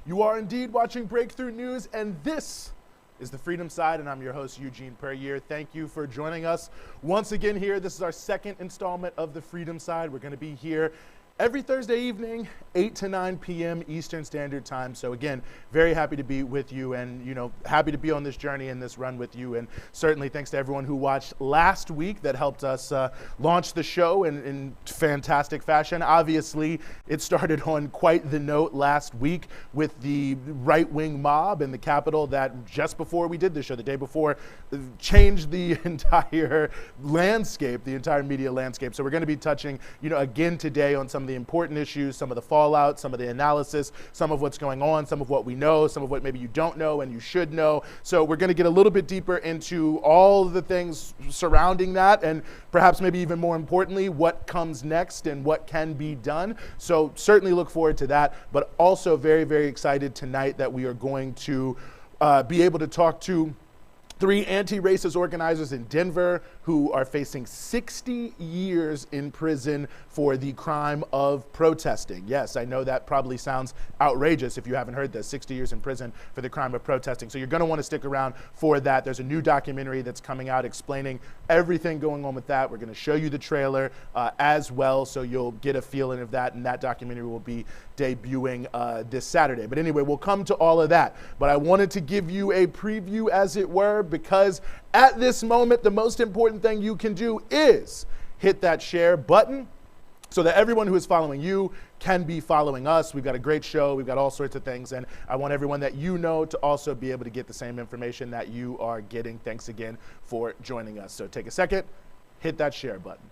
You are indeed watching Breakthrough News, and this is the Freedom Side, and I'm your host, Eugene Puryear. Thank you for joining us once again here. This is our second installment of the Freedom Side. We're going to be here every Thursday evening, 8 to 9 p.m. Eastern Standard Time. So again, very happy to be with you and, happy to be on this journey and this run with you. And certainly thanks to everyone who watched last week that helped us launch the show in fantastic fashion. Obviously, it started on quite the note last week with the right-wing mob in the Capitol that just before we did the show, the day before, changed the entire landscape, the entire media landscape. So we're going to be touching, again today on some of the important issues, some of the fallout, some of the analysis, some of what's going on, some of what we know, some of what maybe you don't know and you should know. So we're going to get a little bit deeper into all the things surrounding that, and perhaps maybe even more importantly, what comes next and what can be done. So certainly look forward to that, but also very, very excited tonight that we are going to be able to talk to 3 anti-racist organizers in Denver who are facing 60 years in prison for the crime of protesting. Yes, I know that probably sounds outrageous if you haven't heard this, 60 years in prison for the crime of protesting. So you're going to want to stick around for that. There's a new documentary that's coming out explaining everything going on with that. We're going to show you the trailer as well, so you'll get a feeling of that, and that documentary will be debuting this Saturday. But anyway, we'll come to all of that. But I wanted to give you a preview, as it were, because at this moment, the most important thing you can do is hit that share button so that everyone who is following you can be following us. We've got a great show. We've got all sorts of things. And I want everyone that you know to also be able to get the same information that you are getting. Thanks again for joining us. So take a second, hit that share button.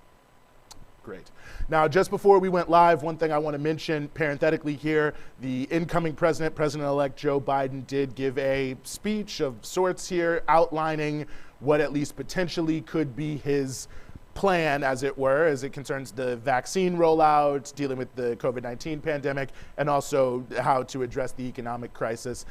Great. Now, just before we went live, one thing I want to mention parenthetically here, the incoming president, President-elect Joe Biden, did give a speech of sorts here outlining what at least potentially could be his plan, as it were, as it concerns the vaccine rollout, dealing with the COVID-19 pandemic, and also how to address the economic crisis.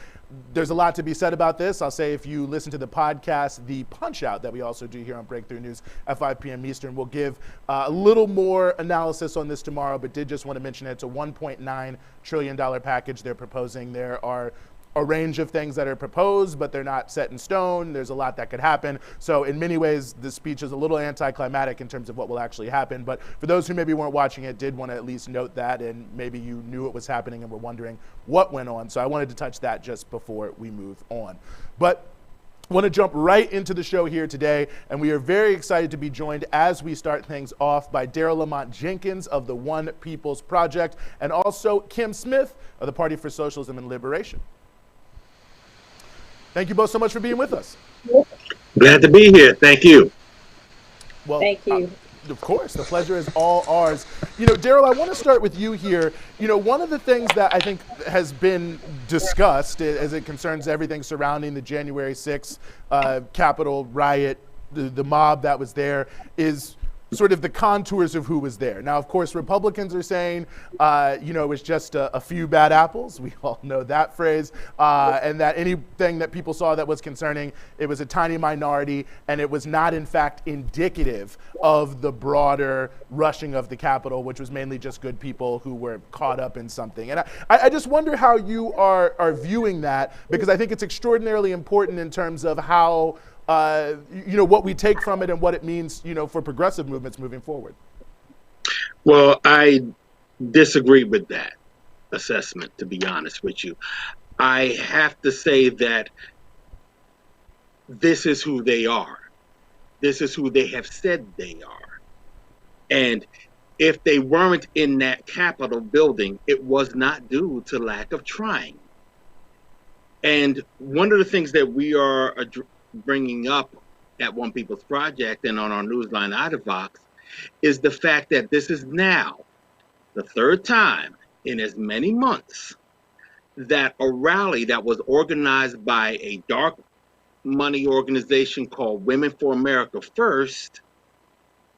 There's a lot to be said about this. I'll say if you listen to the podcast, the Punch Out that we also do here on Breakthrough News at 5 p.m. Eastern, we'll give a little more analysis on this tomorrow, but did just want to mention it's a $1.9 trillion package they're proposing. There are a range of things that are proposed, but they're not set in stone. There's a lot that could happen. So in many ways, the speech is a little anticlimactic in terms of what will actually happen. But for those who maybe weren't watching it, did want to at least note that, and maybe you knew it was happening and were wondering what went on. So I wanted to touch that just before we move on. But I want to jump right into the show here today, and we are very excited to be joined as we start things off by Daryl Lamont Jenkins of the One People's Project, and also Kym Smith of the Party for Socialism and Liberation. Thank you both so much for being with us. Glad to be here. Thank you. Well, thank you. Of course, the pleasure is all ours. Daryl, I want to start with you here. One of the things that I think has been discussed as it concerns everything surrounding the January 6th Capitol riot, the mob that was there, is sort of the contours of who was there. Now, of course, Republicans are saying, it was just a few bad apples. We all know that phrase. And that anything that people saw that was concerning, it was a tiny minority, and it was not, in fact, indicative of the broader rushing of the Capitol, which was mainly just good people who were caught up in something. And I just wonder how you are viewing that, because I think it's extraordinarily important in terms of how what we take from it and what it means, for progressive movements moving forward. Well, I disagree with that assessment, to be honest with you. I have to say that this is who they are. This is who they have said they are. And if they weren't in that Capitol building, it was not due to lack of trying. And one of the things that we are bringing up at One People's Project and on our newsline Out of Vox is the fact that this is now the third time in as many months that a rally that was organized by a dark money organization called Women for America First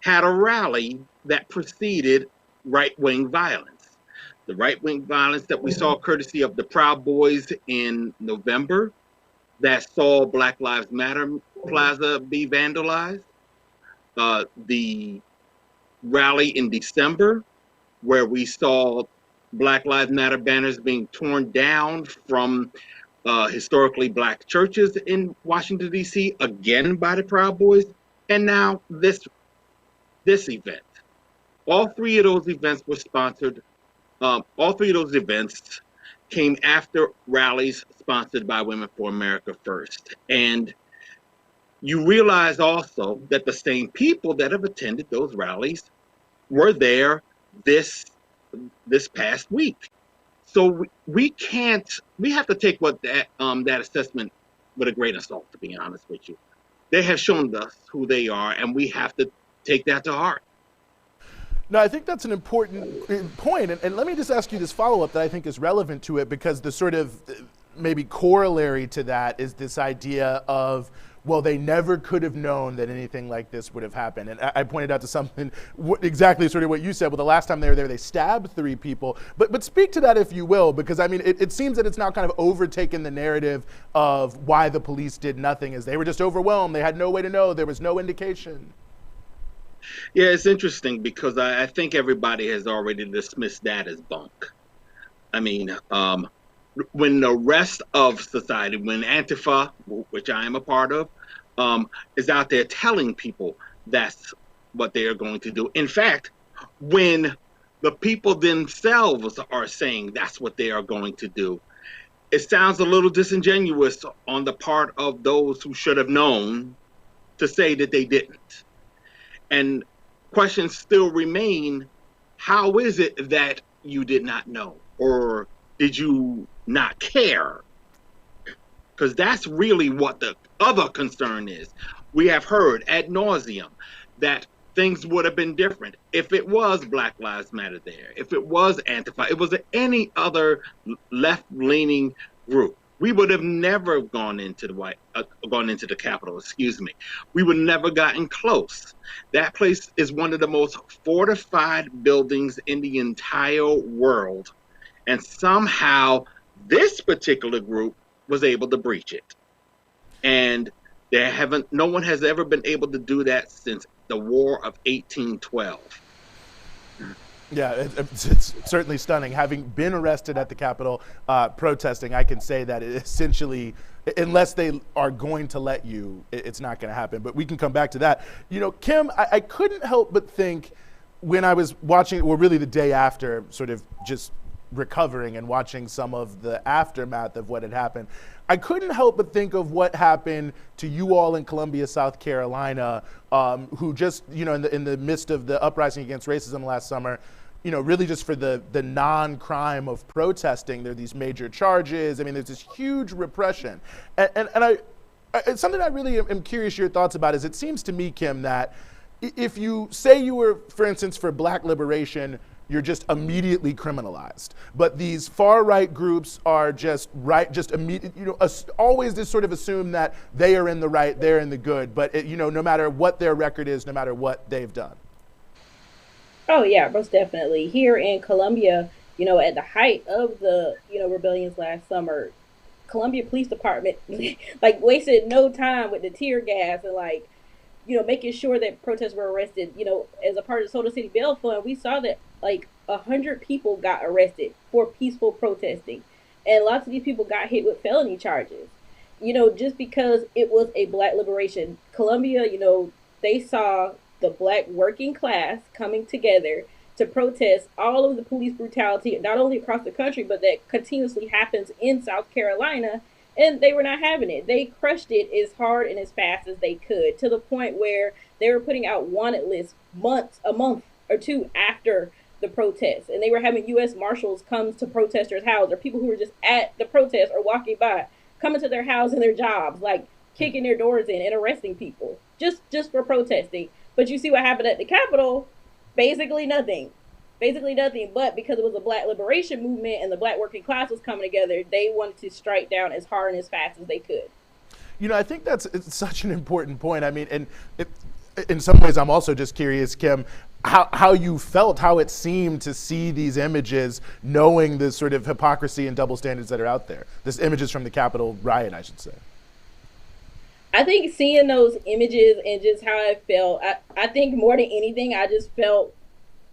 had a rally that preceded right-wing violence. The right-wing violence that we saw courtesy of the Proud Boys in November, that saw Black Lives Matter Plaza be vandalized. The rally in December, where we saw Black Lives Matter banners being torn down from historically black churches in Washington, D.C., again by the Proud Boys, and now this event. All three of those events were sponsored. All three of those events came after rallies sponsored by Women for America First. And you realize also that the same people that have attended those rallies were there this past week. So we have to take what that assessment with a grain of salt, to be honest with you. They have shown us who they are, and we have to take that to heart. No, I think that's an important point. And let me just ask you this follow-up that I think is relevant to it, because the sort of maybe corollary to that is this idea of, well, they never could have known that anything like this would have happened. And I pointed out to something, exactly sort of what you said. Well, the last time they were there, they stabbed 3 people. But speak to that, if you will, because I mean, it seems that it's now kind of overtaken the narrative of why the police did nothing, as they were just overwhelmed. They had no way to know. There was no indication. Yeah, it's interesting because I think everybody has already dismissed that as bunk. I mean, when the rest of society, when Antifa, which I am a part of, is out there telling people that's what they are going to do. In fact, when the people themselves are saying that's what they are going to do, it sounds a little disingenuous on the part of those who should have known to say that they didn't. And questions still remain, how is it that you did not know? Or did you not care? Because that's really what the other concern is. We have heard ad nauseum that things would have been different if it was Black Lives Matter there, if it was Antifa, it was any other left-leaning group. We would have never gone into the Capitol. Excuse me. We would have never gotten close. That place is one of the most fortified buildings in the entire world, and somehow this particular group was able to breach it. And no one has ever been able to do that since the War of 1812. Yeah, it's certainly stunning. Having been arrested at the Capitol protesting, I can say that it essentially, unless they are going to let you, it's not going to happen. But we can come back to that. You know, Kym, I couldn't help but think when I was watching, well, really the day after, sort of just recovering and watching some of the aftermath of what had happened, I couldn't help but think of what happened to you all in Columbia, South Carolina, who just, you know, in the midst of the uprising against racism last summer, you know, really just for the non-crime of protesting, there are these major charges. I mean, there's this huge repression. And it's something I really am curious your thoughts about is it seems to me, Kym, that if you say you were, for instance, for Black liberation, you're just immediately criminalized. But these far-right groups are just immediate, you know, always just sort of assume that they are in the right, they're in the good, but you know, no matter what their record is, no matter what they've done. Oh yeah, most definitely. Here in Columbia, you know, at the height of the, you know, rebellions last summer, Columbia Police Department like wasted no time with the tear gas and like, you know, making sure that protesters were arrested. You know, as a part of the Soda City Bail Fund, we saw that like 100 people got arrested for peaceful protesting. And lots of these people got hit with felony charges. You know, just because it was a Black liberation. Columbia, you know, they saw the Black working class coming together to protest all of the police brutality, not only across the country, but that continuously happens in South Carolina. And they were not having it. They crushed it as hard and as fast as they could, to the point where they were putting out wanted lists a month or two after the protests. And they were having U.S. Marshals come to protesters' houses, or people who were just at the protest or walking by, coming to their house and their jobs, like kicking their doors in and arresting people just for protesting. But you see what happened at the Capitol? Basically nothing. But because it was a Black liberation movement and the Black working class was coming together, they wanted to strike down as hard and as fast as they could. You know, I think it's such an important point. I mean, and in some ways, I'm also just curious, Kym, how you felt, how it seemed to see these images, knowing the sort of hypocrisy and double standards that are out there. This images from the Capitol riot, I should say. I think seeing those images and just how I felt, I think more than anything, I just felt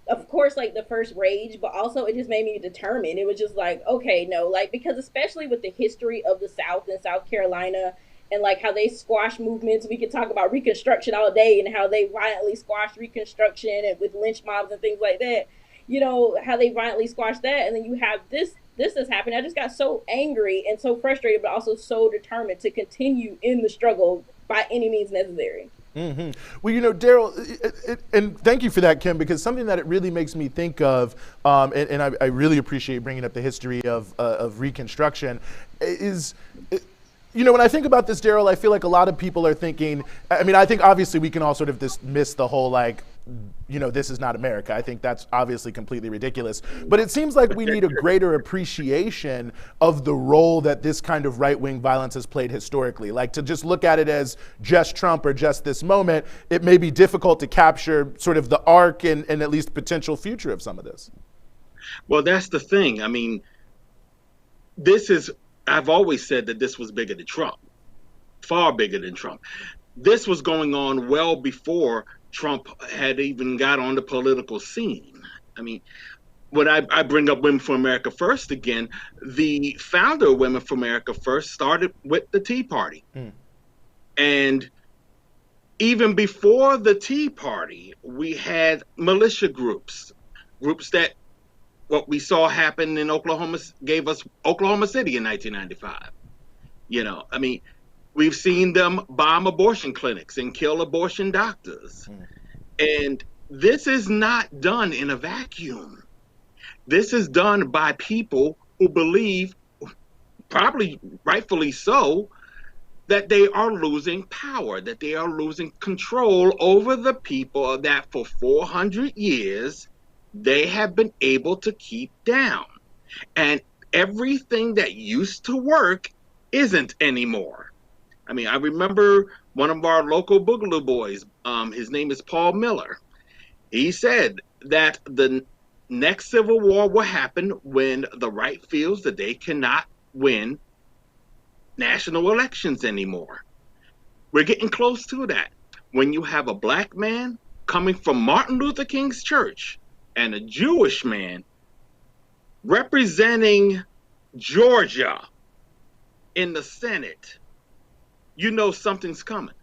of course, like the first rage, but also it just made me determined. It was just like, okay, no, like, because especially with the history of the South and South Carolina and like how they squash movements, we could talk about Reconstruction all day and how they violently squashed Reconstruction and with lynch mobs and things like that. You know, how they violently squashed that. And then you have this has happened. I just got so angry and so frustrated, but also so determined to continue in the struggle by any means necessary. Mm-hmm. Well, you know, Daryl, and thank you for that, Kym, because something that it really makes me think of, and I really appreciate bringing up the history of Reconstruction, is, you know, when I think about this, Daryl, I feel like a lot of people are thinking, I mean, I think obviously we can all sort of dismiss the whole, like, you know, this is not America. I think that's obviously completely ridiculous. But it seems like we need a greater appreciation of the role that this kind of right-wing violence has played historically. Like, to just look at it as just Trump or just this moment, it may be difficult to capture sort of the arc and at least potential future of some of this. Well, that's the thing. I mean, I've always said that this was bigger than Trump, far bigger than Trump. This was going on well before Trump had even got on the political scene. I mean, when I bring up Women for America First again, the founder of Women for America First started with the Tea Party. And even before the Tea Party, we had militia groups that what we saw happen in Oklahoma gave us Oklahoma City in 1995. You know, I mean, we've seen them bomb abortion clinics and kill abortion doctors. And this is not done in a vacuum. This is done by people who believe, probably rightfully so, that they are losing power, that they are losing control over the people that for 400 years they have been able to keep down. And everything that used to work isn't anymore. I mean, I remember one of our local Boogaloo boys, his name is Paul Miller. He said that the next civil war will happen when the right feels that they cannot win national elections anymore. We're getting close to that. When you have a black man coming from Martin Luther King's church and a Jewish man representing Georgia in the Senate, you know something's coming.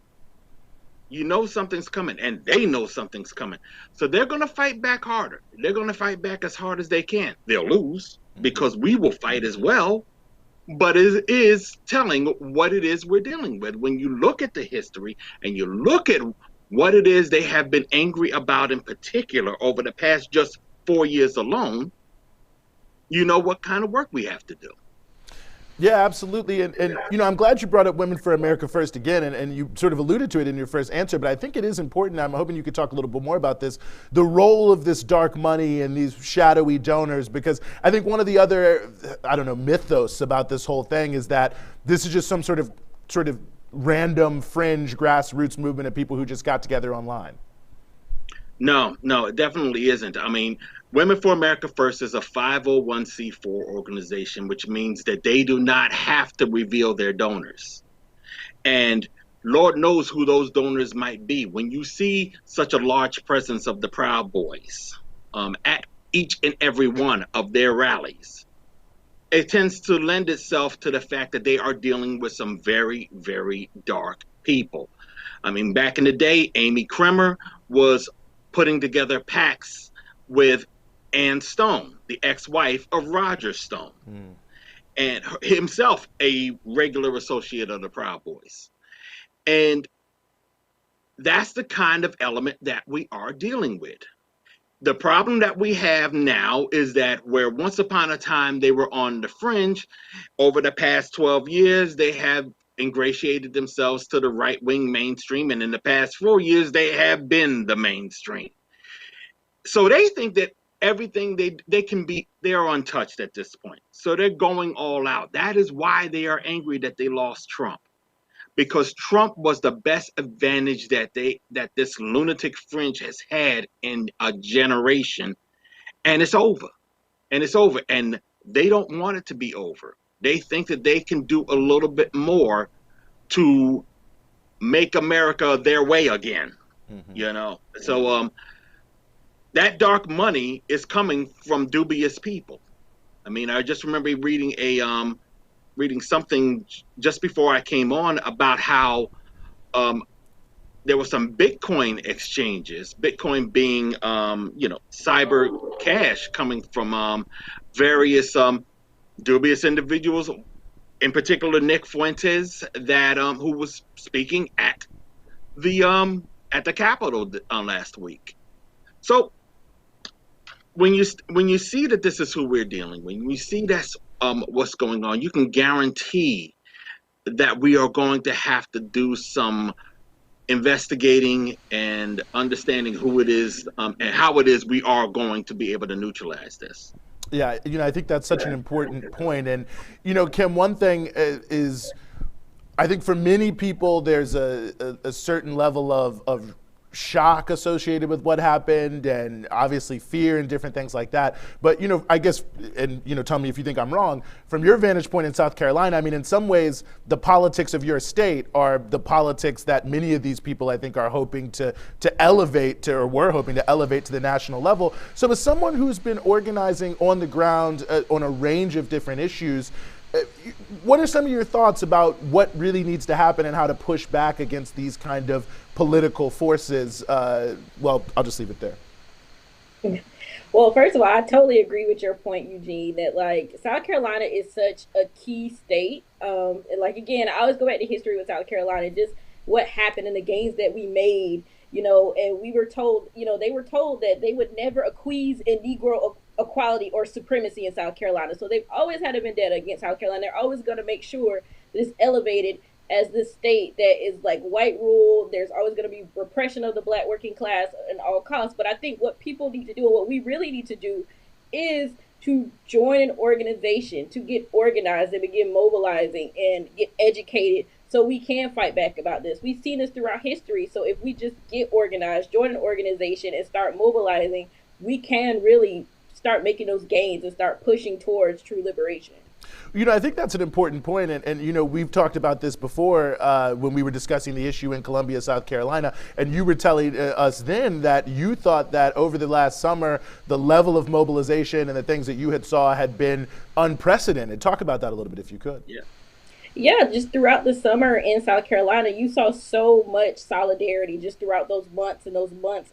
You know something's coming, and they know something's coming. So they're going to fight back harder. They're going to fight back as hard as they can. They'll lose because we will fight as well, but it is telling what it is we're dealing with. When you look at the history and you look at what it is they have been angry about in particular over the past just 4 years alone, you know what kind of work we have to do. Yeah, absolutely. And you know, I'm glad you brought up Women for America First again, and you sort of alluded to it in your first answer, but I think it is important. I'm hoping you could talk a little bit more about this, the role of this dark money and these shadowy donors, because I think one of the other, I don't know, mythos about this whole thing is that this is just some sort of random fringe grassroots movement of people who just got together online. No, it definitely isn't. I mean, Women for America First is a 501c4 organization, which means that they do not have to reveal their donors. And Lord knows who those donors might be. When you see such a large presence of the Proud Boys at each and every one of their rallies, it tends to lend itself to the fact that they are dealing with some very, very dark people. I mean, back in the day, Amy Kremer was putting together PACs with Ann Stone, the ex-wife of Roger Stone, and himself a regular associate of the Proud Boys. And that's the kind of element that we are dealing with. The problem that we have now is that where once upon a time they were on the fringe, over the past 12 years, they have ingratiated themselves to the right-wing mainstream, and in the past 4 years, they have been the mainstream. So they think that everything they can be, they are untouched at this point. So they're going all out. That is why they are angry that they lost Trump, because Trump was the best advantage that this lunatic fringe has had in a generation, and it's over. And they don't want it to be over. They think that they can do a little bit more to make America their way again. You know. So that dark money is coming from dubious people. I mean, I just remember reading something just before I came on about how um, there were some Bitcoin exchanges, Bitcoin being cyber cash coming from various dubious individuals, in particular Nick Fuentes, that who was speaking at the Capitol last week. So when you see that this is who we're dealing with, when you see that's what's going on, you can guarantee that we are going to have to do some investigating and understanding who it is and how it is we are going to be able to neutralize this. Yeah, I think that's such an important point. And, Kym, one thing is, I think for many people, there's a certain level of shock associated with what happened, and obviously fear and different things like that. But, I guess, and, tell me if you think I'm wrong, from your vantage point in South Carolina, I mean, in some ways, the politics of your state are the politics that many of these people, I think, are hoping to elevate to, or were hoping to elevate to the national level. So as someone who's been organizing on the ground on a range of different issues, what are some of your thoughts about what really needs to happen and how to push back against these kind of political forces? Well, I'll just leave it there. Well, first of all, I totally agree with your point, Eugene, that like South Carolina is such a key state. And like again, I always go back to history with South Carolina, just what happened and the gains that we made, and we were told, they were told that they would never acquiesce in Negro equality or supremacy in South Carolina. So they've always had a vendetta against South Carolina. They're always going to make sure that it's elevated as this state that is like white rule. There's always going to be repression of the black working class at all costs. But I think what people need to do and what we really need to do is to join an organization, to get organized and begin mobilizing and get educated so we can fight back about this. We've seen this throughout history. So if we just get organized, join an organization and start mobilizing, we can really start making those gains and start pushing towards true liberation. I think that's an important point, and we've talked about this before when we were discussing the issue in Columbia, South Carolina, and you were telling us then that you thought that over the last summer, the level of mobilization and the things that you saw had been unprecedented. Talk about that a little bit if you could. Yeah, just throughout the summer in South Carolina, you saw so much solidarity just throughout those months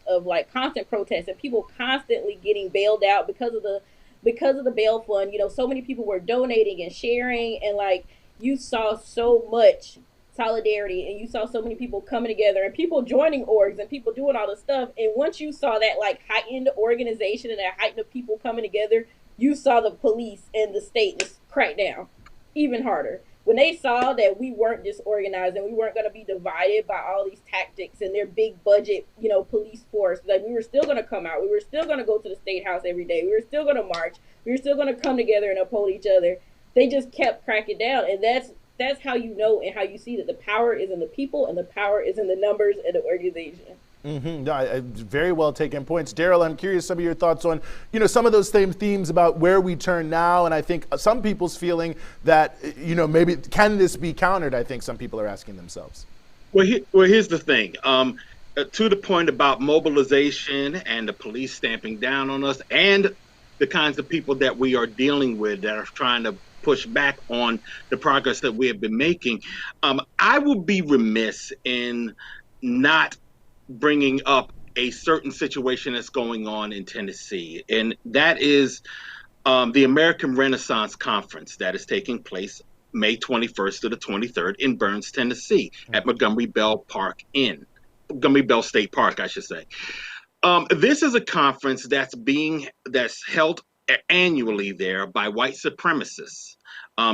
of like constant protests and people constantly getting bailed out because of the bail fund. So many people were donating and sharing, and like you saw so much solidarity and you saw so many people coming together and people joining orgs and people doing all this stuff. And once you saw that like heightened organization and that heightened of people coming together, you saw the police and the state just crack down even harder. When they saw that we weren't disorganized and we weren't going to be divided by all these tactics and their big budget, police force, like we were still going to come out. We were still going to go to the state house every day. We were still going to march. We were still going to come together and uphold each other. They just kept cracking down. And that's how you know and how you see that the power is in the people and the power is in the numbers and the organization. Very well taken points. Daryle, I'm curious some of your thoughts on, some of those same themes about where we turn now. And I think some people's feeling that, maybe can this be countered? I think some people are asking themselves. Well, here's the thing. To the point about mobilization and the police stamping down on us and the kinds of people that we are dealing with that are trying to push back on the progress that we have been making, I would be remiss in not bringing up a certain situation that's going on in Tennessee, and that is the American Renaissance Conference that is taking place May 21st to the 23rd in Burns, Tennessee, at Montgomery Bell State Park, I should say. This is a conference that's held annually there by white supremacists.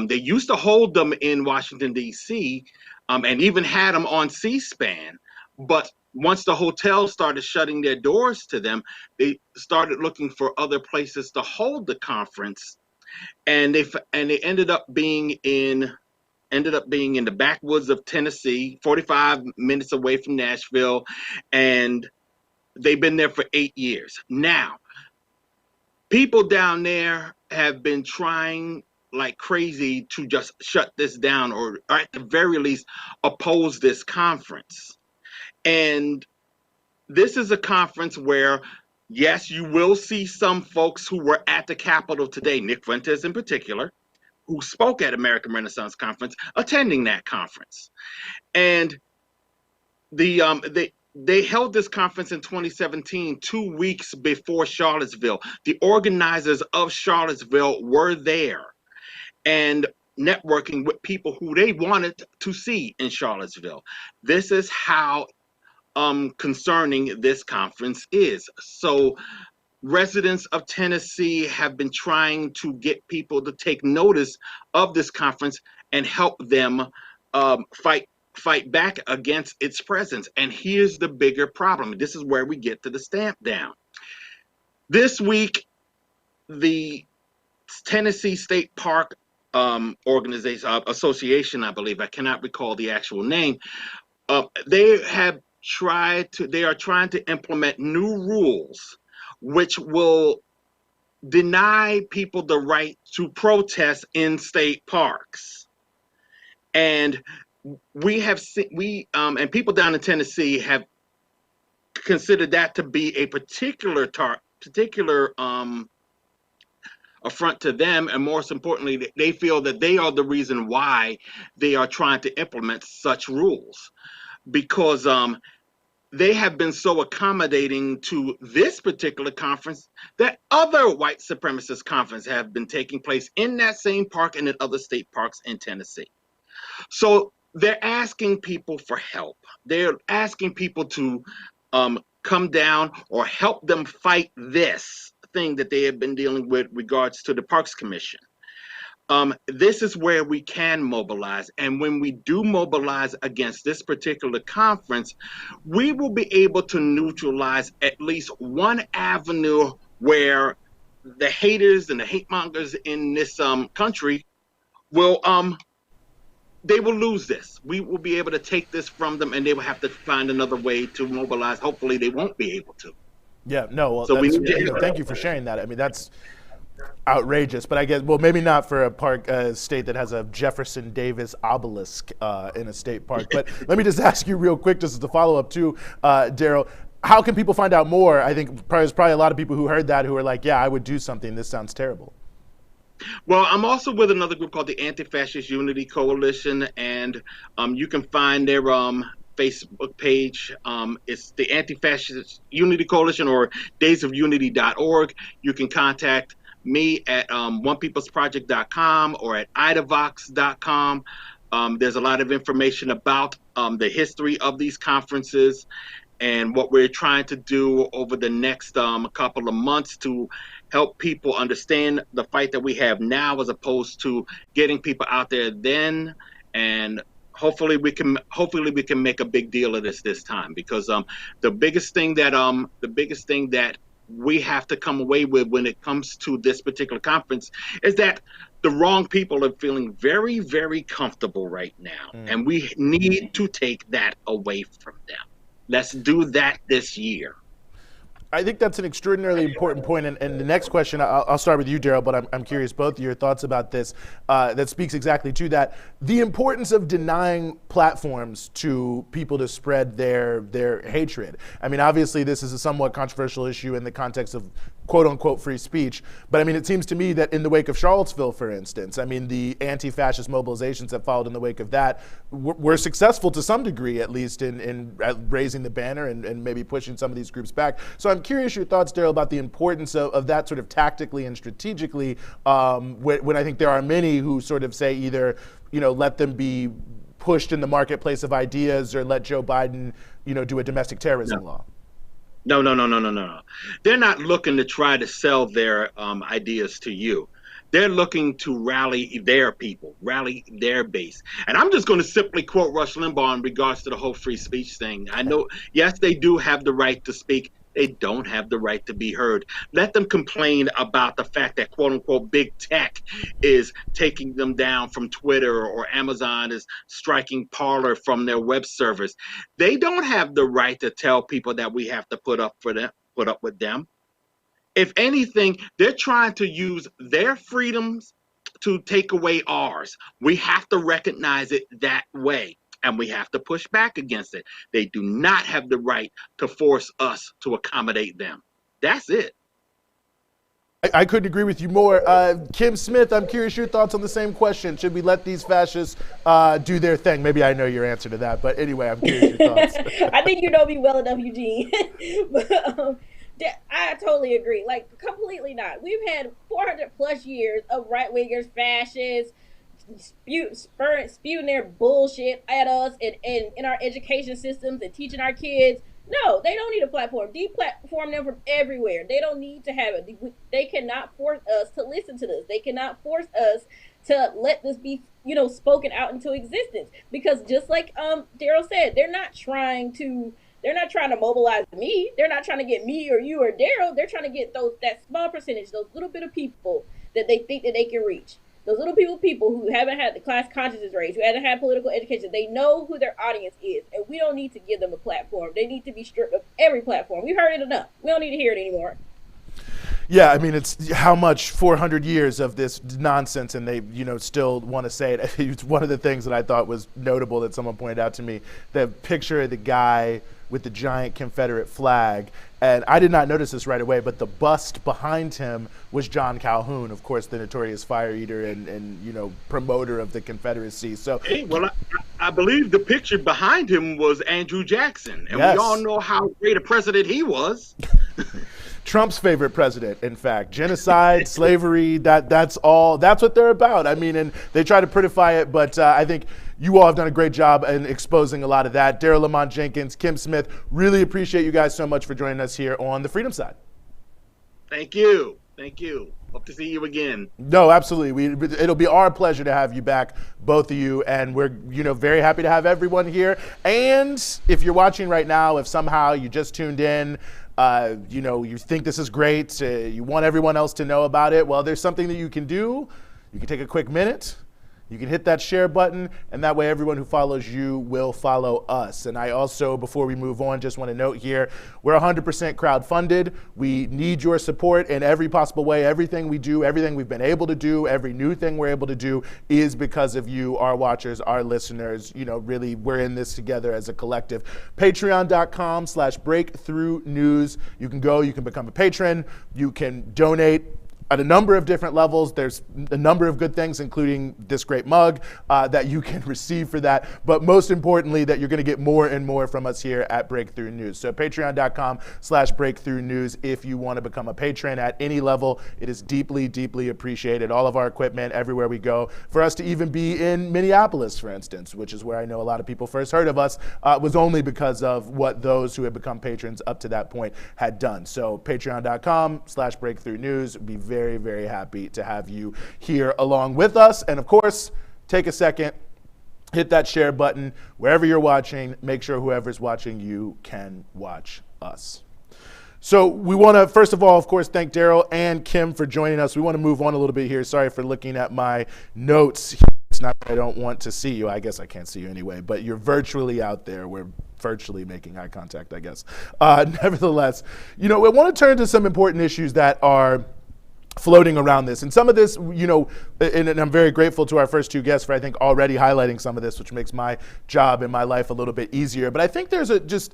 They used to hold them in Washington, D.C., and even had them on C-SPAN, but once the hotels started shutting their doors to them, they started looking for other places to hold the conference, and they ended up being in the backwoods of Tennessee, 45 minutes away from Nashville, and they've been there for 8 years. Now, people down there have been trying like crazy to just shut this down, or at the very least oppose this conference. And this is a conference where Yes, you will see some folks who were at the Capitol today, Nick Fuentes in particular, who spoke at American Renaissance Conference, attending that conference. And they held this conference in 2017, 2 weeks before Charlottesville. The organizers of Charlottesville were there and networking with people who they wanted to see in Charlottesville. This is how concerning this conference is. So residents of Tennessee have been trying to get people to take notice of this conference and help them fight back against its presence. And here's the bigger problem. This is where we get to the stamp down. This week, the Tennessee State Park organization association, I believe, I cannot recall the actual name. They are trying to implement new rules which will deny people the right to protest in state parks. And and people down in Tennessee have considered that to be a particular affront to them, and most importantly, they feel that they are the reason why they are trying to implement such rules, because they have been so accommodating to this particular conference that other white supremacist conferences have been taking place in that same park and in other state parks in Tennessee. So they're asking people for help. They're asking people to come down or help them fight this thing that they have been dealing with regards to the Parks Commission. This is where we can mobilize. And when we do mobilize against this particular conference, we will be able to neutralize at least one avenue where the haters and the hate mongers in this country will they will lose this. We will be able to take this from them, and they will have to find another way to mobilize. Hopefully they won't be able to. Yeah, no, well, so thank you for sharing that. I mean, that's outrageous, but I guess, well, maybe not for a park state that has a Jefferson Davis obelisk in a state park. But let me just ask you real quick, just as a follow-up too, Daryl, how can people find out more? I think there's probably a lot of people who heard that who are like, yeah, I would do something. This sounds terrible. Well, I'm also with another group called the Anti-Fascist Unity Coalition, and you can find their Facebook page. It's the Anti-Fascist Unity Coalition, or daysofunity.org. You can contact me at onepeoplesproject.com or at idavox.com. There's a lot of information about the history of these conferences and what we're trying to do over the next couple of months to help people understand the fight that we have now, as opposed to getting people out there then. And hopefully we can make a big deal of this time, because the biggest thing that we have to come away with when it comes to this particular conference is that the wrong people are feeling very, very comfortable right now. And we need to take that away from them. Let's do that this year. I think that's an extraordinarily important point. And the next question, I'll start with you, Daryl, but I'm curious both of your thoughts about this. That speaks exactly to that. The importance of denying platforms to people to spread their hatred. I mean, obviously, this is a somewhat controversial issue in the context of quote unquote free speech. But I mean, it seems to me that in the wake of Charlottesville, for instance, I mean, the anti-fascist mobilizations that followed in the wake of that were successful to some degree, at least in raising the banner and maybe pushing some of these groups back. So I'm curious your thoughts, Daryl, about the importance of that sort of tactically and strategically, when I think there are many who sort of say either, let them be pushed in the marketplace of ideas, or let Joe Biden, do a domestic terrorism law. No. They're not looking to try to sell their ideas to you. They're looking to rally their people, rally their base. And I'm just going to simply quote Rush Limbaugh in regards to the whole free speech thing. I know, yes, they do have the right to speak. They don't have the right to be heard. Let them complain about the fact that, quote unquote, big tech is taking them down from Twitter, or Amazon is striking Parler from their web servers. They don't have the right to tell people that we have to put up with them. If anything, they're trying to use their freedoms to take away ours. We have to recognize it that way, and we have to push back against it. They do not have the right to force us to accommodate them. That's it. I couldn't agree with you more. Kym Smith, I'm curious your thoughts on the same question. Should we let these fascists do their thing? Maybe I know your answer to that, but anyway, I'm curious your thoughts. I think you know me well enough, Eugene. But I totally agree. Like, completely not. We've had 400 plus years of right-wingers, fascists, spewing their bullshit at us and in our education systems and teaching our kids. No, they don't need a platform. Deplatform them from everywhere. They don't need to have it. They cannot force us to listen to this. They cannot force us to let this be, spoken out into existence. Because just like Daryl said, they're not trying to mobilize me. They're not trying to get me or you or Daryl. They're trying to get that small percentage, those little bit of people that they think that they can reach. Those little people who haven't had the class consciousness raised, who haven't had political education, they know who their audience is, and we don't need to give them a platform. They need to be stripped of every platform. We've heard it enough. We don't need to hear it anymore. Yeah, I mean, it's how much 400 years of this nonsense, and they, still want to say it. It's one of the things that I thought was notable that someone pointed out to me, the picture of the guy with the giant Confederate flag. And I did not notice this right away, but the bust behind him was John Calhoun, of course, the notorious fire eater and promoter of the Confederacy. So, hey, well, I believe the picture behind him was Andrew Jackson, and yes. We all know how great a president he was. Trump's favorite president, in fact. Genocide, slavery, that's what they're about. I mean, and they try to prettify it, but I think you all have done a great job in exposing a lot of that. Daryl Lamont Jenkins, Kym Smith, really appreciate you guys so much for joining us here on the Freedom Side. Thank you. Hope to see you again. No, absolutely. It'll be our pleasure to have you back, both of you, and we're very happy to have everyone here. And if you're watching right now, if somehow you just tuned in, you think this is great, you want everyone else to know about it, well, there's something that you can do. You can take a quick minute. You can hit that share button, and that way everyone who follows you will follow us. And I also, before we move on, just want to note here, we're 100% crowdfunded. We need your support in every possible way. Everything we do, everything we've been able to do, every new thing we're able to do is because of you, our watchers, our listeners. Really, we're in this together as a collective. Patreon.com/breakthrough news. You can go, you can become a patron, you can donate at a number of different levels. There's a number of good things, including this great mug that you can receive for that. But most importantly, that you're going to get more and more from us here at Breakthrough News. So patreon.com/breakthrough news if you want to become a patron at any level. It is deeply, deeply appreciated. All of our equipment, everywhere we go. For us to even be in Minneapolis, for instance, which is where I know a lot of people first heard of us, was only because of what those who had become patrons up to that point had done. So patreon.com/breakthrough news. Be very, very happy to have you here along with us. And of course, take a second, hit that share button wherever you're watching. Make sure whoever's watching you can watch us. So we want to, first of all, of course, thank Daryl and Kym for joining us. We want to move on a little bit here. Sorry for looking at my notes. It's not that I don't want to see you. I guess I can't see you anyway, but you're virtually out there. We're virtually making eye contact, I guess. Nevertheless, we want to turn to some important issues that are floating around this. And some of this, and I'm very grateful to our first two guests for, I think, already highlighting some of this, which makes my job and my life a little bit easier. But I think there's just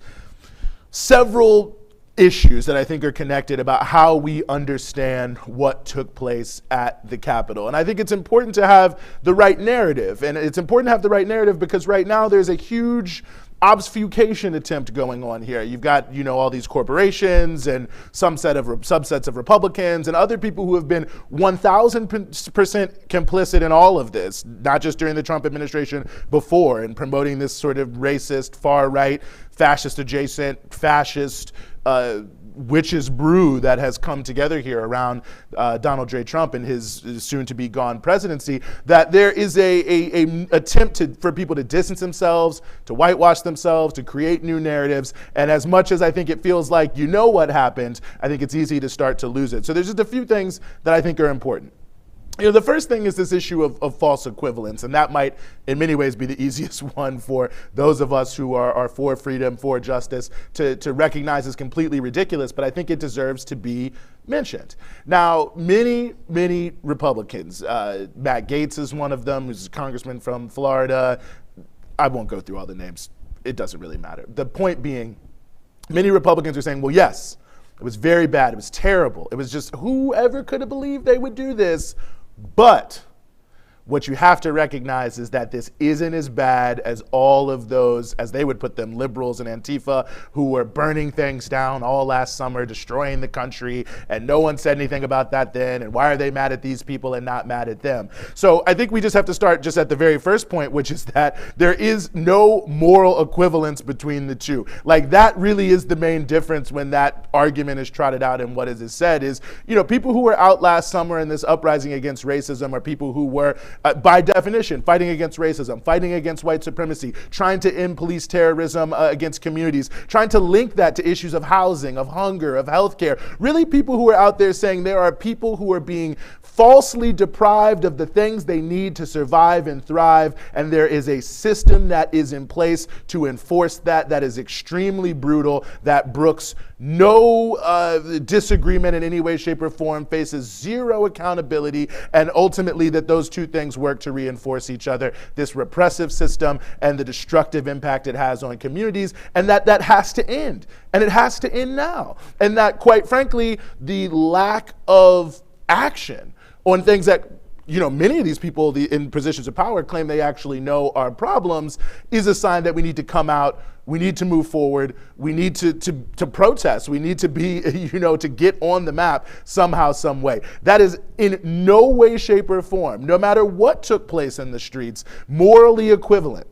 several issues that I think are connected about how we understand what took place at the Capitol. And I think it's important to have the right narrative. And it's important to have the right narrative because right now there's a huge obfuscation attempt going on here. You've got, all these corporations and subsets of Republicans and other people who have been 1,000% complicit in all of this, not just during the Trump administration before, and promoting this sort of racist, far-right, fascist-adjacent, fascist witch's brew that has come together here around Donald J. Trump and his soon-to-be gone presidency, that there is a attempt for people to distance themselves, to whitewash themselves, to create new narratives. And as much as I think it feels like what happened, I think it's easy to start to lose it. So there's just a few things that I think are important. The first thing is this issue of false equivalence, and that might in many ways be the easiest one for those of us who are for freedom, for justice, to recognize as completely ridiculous, but I think it deserves to be mentioned. Now, many Republicans, Matt Gaetz is one of them, who's a congressman from Florida. I won't go through all the names. It doesn't really matter. The point being, many Republicans are saying, well, yes, It was very bad. It was terrible. It was just, whoever could have believed they would do this? But what you have to recognize is that this isn't as bad as all of those, as they would put them, liberals and Antifa, who were burning things down all last summer, destroying the country, and no one said anything about that then, and why are they mad at these people and not mad at them? So I think we just have to start just at the very first point, which is that there is no moral equivalence between the two. Like, that really is the main difference when that argument is trotted out, and what is said is, people who were out last summer in this uprising against racism are people who were by definition, fighting against racism, fighting against white supremacy, trying to end police terrorism against communities, trying to link that to issues of housing, of hunger, of healthcare. Really, people who are out there saying there are people who are being falsely deprived of the things they need to survive and thrive, and there is a system that is in place to enforce that is extremely brutal, that brooks no disagreement in any way, shape, or form, faces zero accountability, and ultimately that those two things work to reinforce each other, this repressive system and the destructive impact it has on communities, and that has to end. And it has to end now. And that, quite frankly, the lack of action on things that many of these people in positions of power claim they actually know are problems is a sign that we need to come out, we need to move forward, we need to protest, we need to be, to get on the map somehow, some way. That is in no way, shape, or form, no matter what took place in the streets, morally equivalent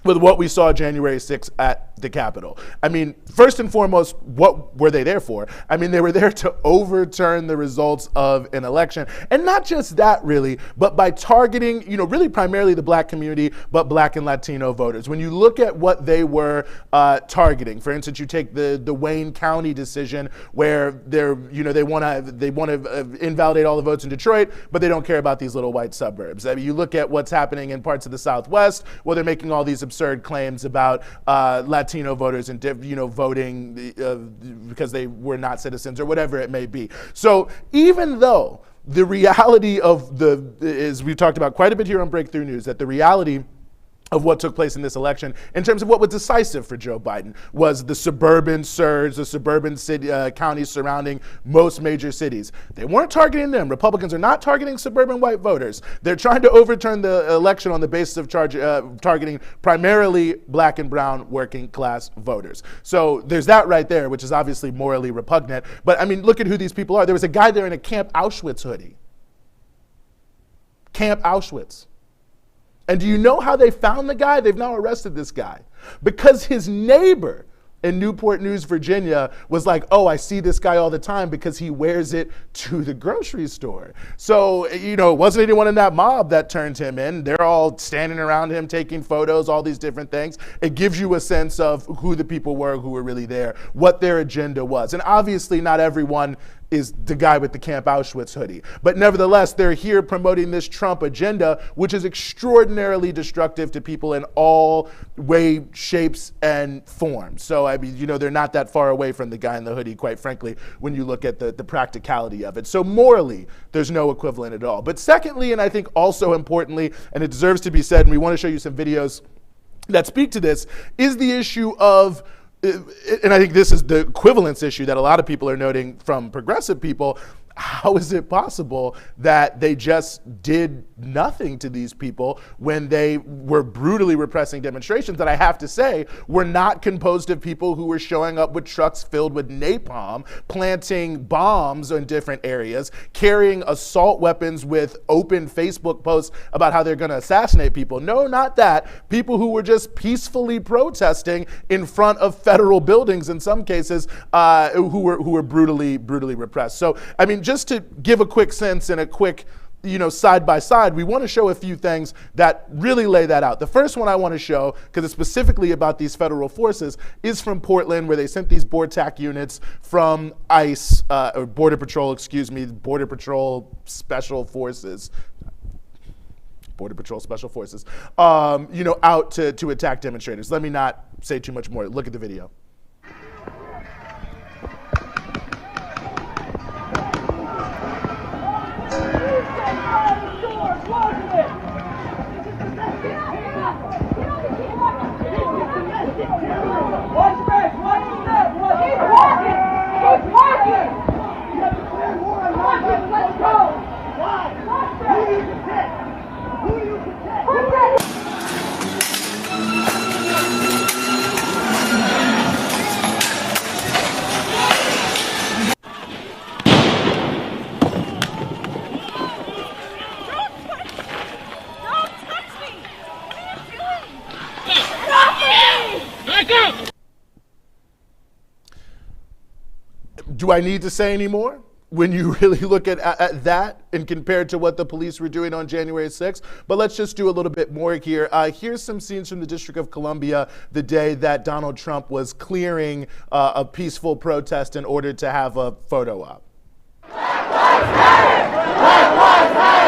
with what we saw January 6th at the Capitol. I mean, first and foremost, what were they there for? I mean, they were there to overturn the results of an election. And not just that, really, but by targeting, really primarily the Black community, but Black and Latino voters. When you look at what they were targeting, for instance, you take the Wayne County decision where they want to invalidate all the votes in Detroit, but they don't care about these little white suburbs. I mean, you look at what's happening in parts of the Southwest where they're making all these absurd claims about Latino voters and voting because they were not citizens or whatever it may be. So even though the reality of as we've talked about quite a bit here on Breakthrough News, that the reality of what took place in this election in terms of what was decisive for Joe Biden was the suburban surge, the suburban city, counties surrounding most major cities. They weren't targeting them. Republicans are not targeting suburban white voters. They're trying to overturn the election on the basis of targeting primarily Black and brown working class voters. So there's that right there, which is obviously morally repugnant. But I mean, look at who these people are. There was a guy there in a Camp Auschwitz hoodie. Camp Auschwitz. And do you know how they found the guy? They've now arrested this guy because his neighbor in Newport News, Virginia was like, oh, I see this guy all the time because he wears it to the grocery store. So, it wasn't anyone in that mob that turned him in. They're all standing around him, taking photos, all these different things. It gives you a sense of who the people were who were really there, what their agenda was. And obviously not everyone is the guy with the Camp Auschwitz hoodie. But nevertheless, they're here promoting this Trump agenda, which is extraordinarily destructive to people in all ways, shapes, and forms. So, I mean, they're not that far away from the guy in the hoodie, quite frankly, when you look at the practicality of it. So morally, there's no equivalent at all. But secondly, and I think also importantly, and it deserves to be said, and we want to show you some videos that speak to this, is the issue of, and I think this is the equivalence issue that a lot of people are noting from progressive people. How is it possible that they just did nothing to these people when they were brutally repressing demonstrations that I have to say were not composed of people who were showing up with trucks filled with napalm, planting bombs in different areas, carrying assault weapons with open Facebook posts about how they're going to assassinate people? No, not that. People who were just peacefully protesting in front of federal buildings in some cases, who were brutally repressed. So, I mean, just to give a quick sense and a quick, side by side, we want to show a few things that really lay that out. The first one I want to show, because it's specifically about these federal forces, is from Portland, where they sent these BORTAC units from ICE, or Border Patrol Special Forces. Border Patrol Special Forces, out to attack demonstrators. Let me not say too much more. Look at the video. Keep walking! back up! Do I need to say any more? When you really look at that and compared to what the police were doing on January 6th. But let's just do a little bit more here. Here's some scenes from the District of Columbia the day that Donald Trump was clearing a peaceful protest in order to have a photo op. Black Lives Matter! Black Lives Matter!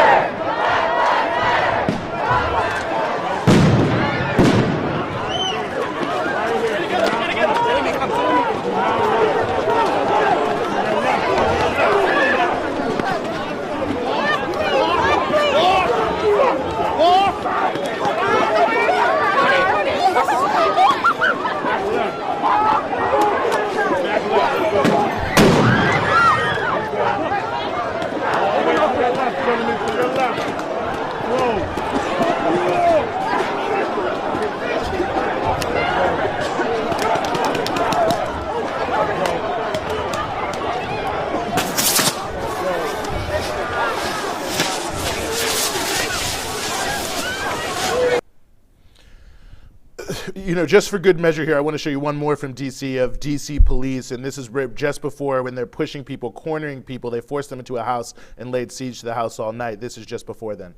You know, just for good measure here, I want to show you one more from DC of DC police, and this is just before when they're pushing people, cornering people. They forced them into a house and laid siege to the house all night. This is just before then.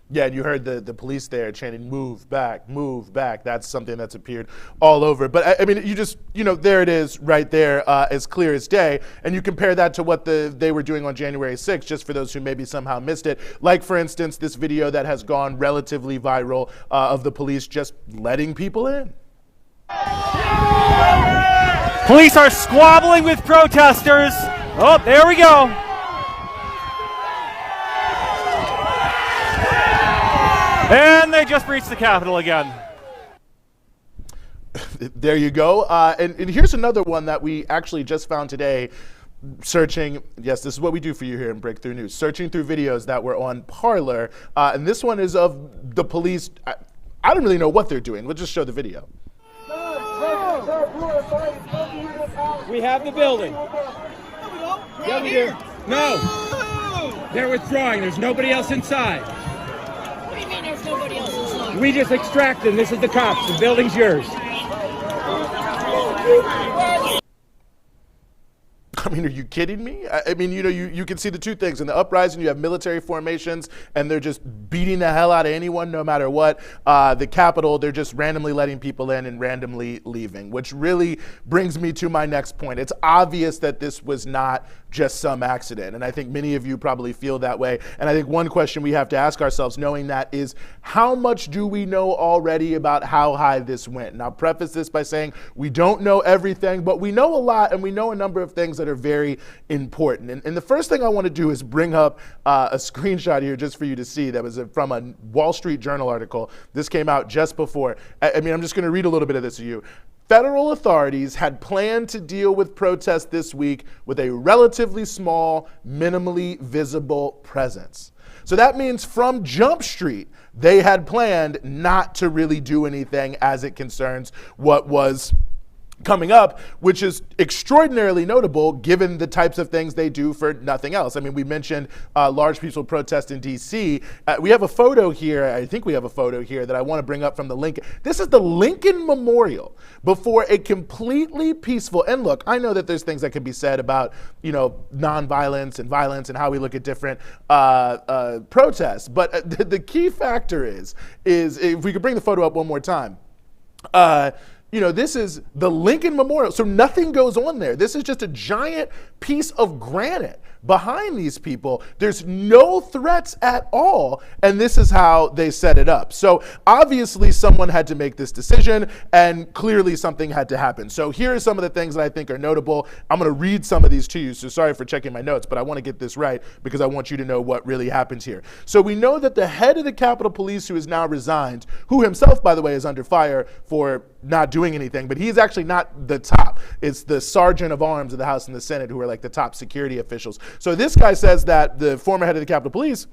Yeah, and you heard the police there chanting, move back, move back. That's something that's appeared all over. But I mean, there it is right there, as clear as day. And you compare that to what they were doing on January 6th, just for those who maybe somehow missed it. Like, for instance, this video that has gone relatively viral of the police just letting people in. Police are squabbling with protesters. Oh, there we go. And they just breached the Capitol again. There you go. And here's another one that we actually just found today, searching. Yes, this is what we do for you here in Breakthrough News, searching through videos that were on Parler. And this one is of the police. I don't really know what they're doing. We'll just show the video. We have the building. Yeah, we do. No. They're withdrawing. There's nobody else inside. What do you mean there's nobody else inside? We just extract them. This is the cops. The building's yours. I mean, are you kidding me? I mean, you can see the two things. In the uprising, you have military formations, and they're just beating the hell out of anyone, no matter what. The Capitol, they're just randomly letting people in and randomly leaving, which really brings me to my next point. It's obvious that this was not just some accident, and I think many of you probably feel that way. And I think one question we have to ask ourselves, knowing that, is how much do we know already about how high this went? And I'll preface this by saying we don't know everything, but we know a lot, and we know a number of things that are very important. And the first thing I want to do is bring up a screenshot here just for you to see that was from a Wall Street Journal article. This came out just before. I mean, I'm just going to read a little bit of this to you. Federal authorities had planned to deal with protests this week with a relatively small, minimally visible presence. So that means from Jump Street, they had planned not to really do anything as it concerns what was coming up, which is extraordinarily notable given the types of things they do for nothing else. I mean, we mentioned large peaceful protest in DC. We have a photo here, I think we have a photo here that I want to bring up from the Lincoln. This is the Lincoln Memorial before a completely peaceful, and look, I know that there's things that can be said about, nonviolence and violence and how we look at different protests, but the key factor is if we could bring the photo up one more time, this is the Lincoln Memorial. So nothing goes on there. This is just a giant piece of granite behind these people. There's no threats at all. And this is how they set it up. So obviously someone had to make this decision, and clearly something had to happen. So here are some of the things that I think are notable. I'm going to read some of these to you. So sorry for checking my notes, but I want to get this right because I want you to know what really happens here. So we know that the head of the Capitol Police, who is now resigned, who himself, by the way, is under fire for not doing anything, but he's actually not the top. It's the sergeant of arms of the House and the Senate who are like the top security officials. So this guy says that the former head of the Capitol Police,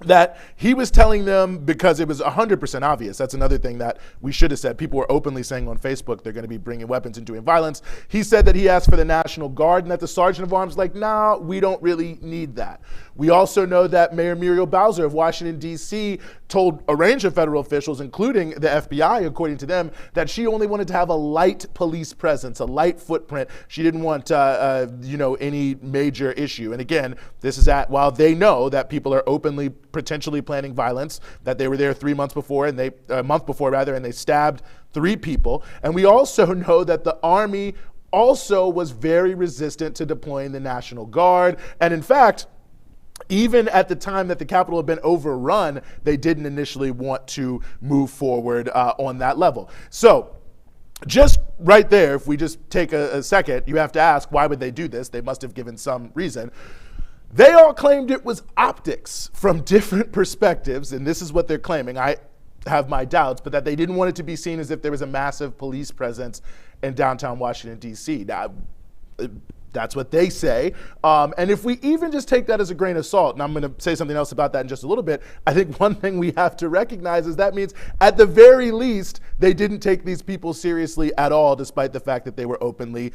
that he was telling them because it was 100% obvious. That's another thing that we should have said. People were openly saying on Facebook they're going to be bringing weapons and doing violence. He said that he asked for the National Guard and that the Sergeant of Arms was like, nah, we don't really need that. We also know that Mayor Muriel Bowser of Washington, D.C. told a range of federal officials, including the FBI, according to them, that she only wanted to have a light police presence, a light footprint. She didn't want, any major issue. And again, this is while they know that people are openly potentially planning violence, that they were there 3 months before, and a month before rather, and they stabbed 3 people. And we also know that the Army also was very resistant to deploying the National Guard. And in fact, even at the time that the Capitol had been overrun, they didn't initially want to move forward on that level. So just right there, if we just take a second, you have to ask, why would they do this? They must have given some reason. They all claimed it was optics from different perspectives, and this is what they're claiming. I have my doubts, but that they didn't want it to be seen as if there was a massive police presence in downtown Washington, D.C. Now, that's what they say. And if we even just take that as a grain of salt, and I'm going to say something else about that in just a little bit, I think one thing we have to recognize is that means at the very least, they didn't take these people seriously at all, despite the fact that they were openly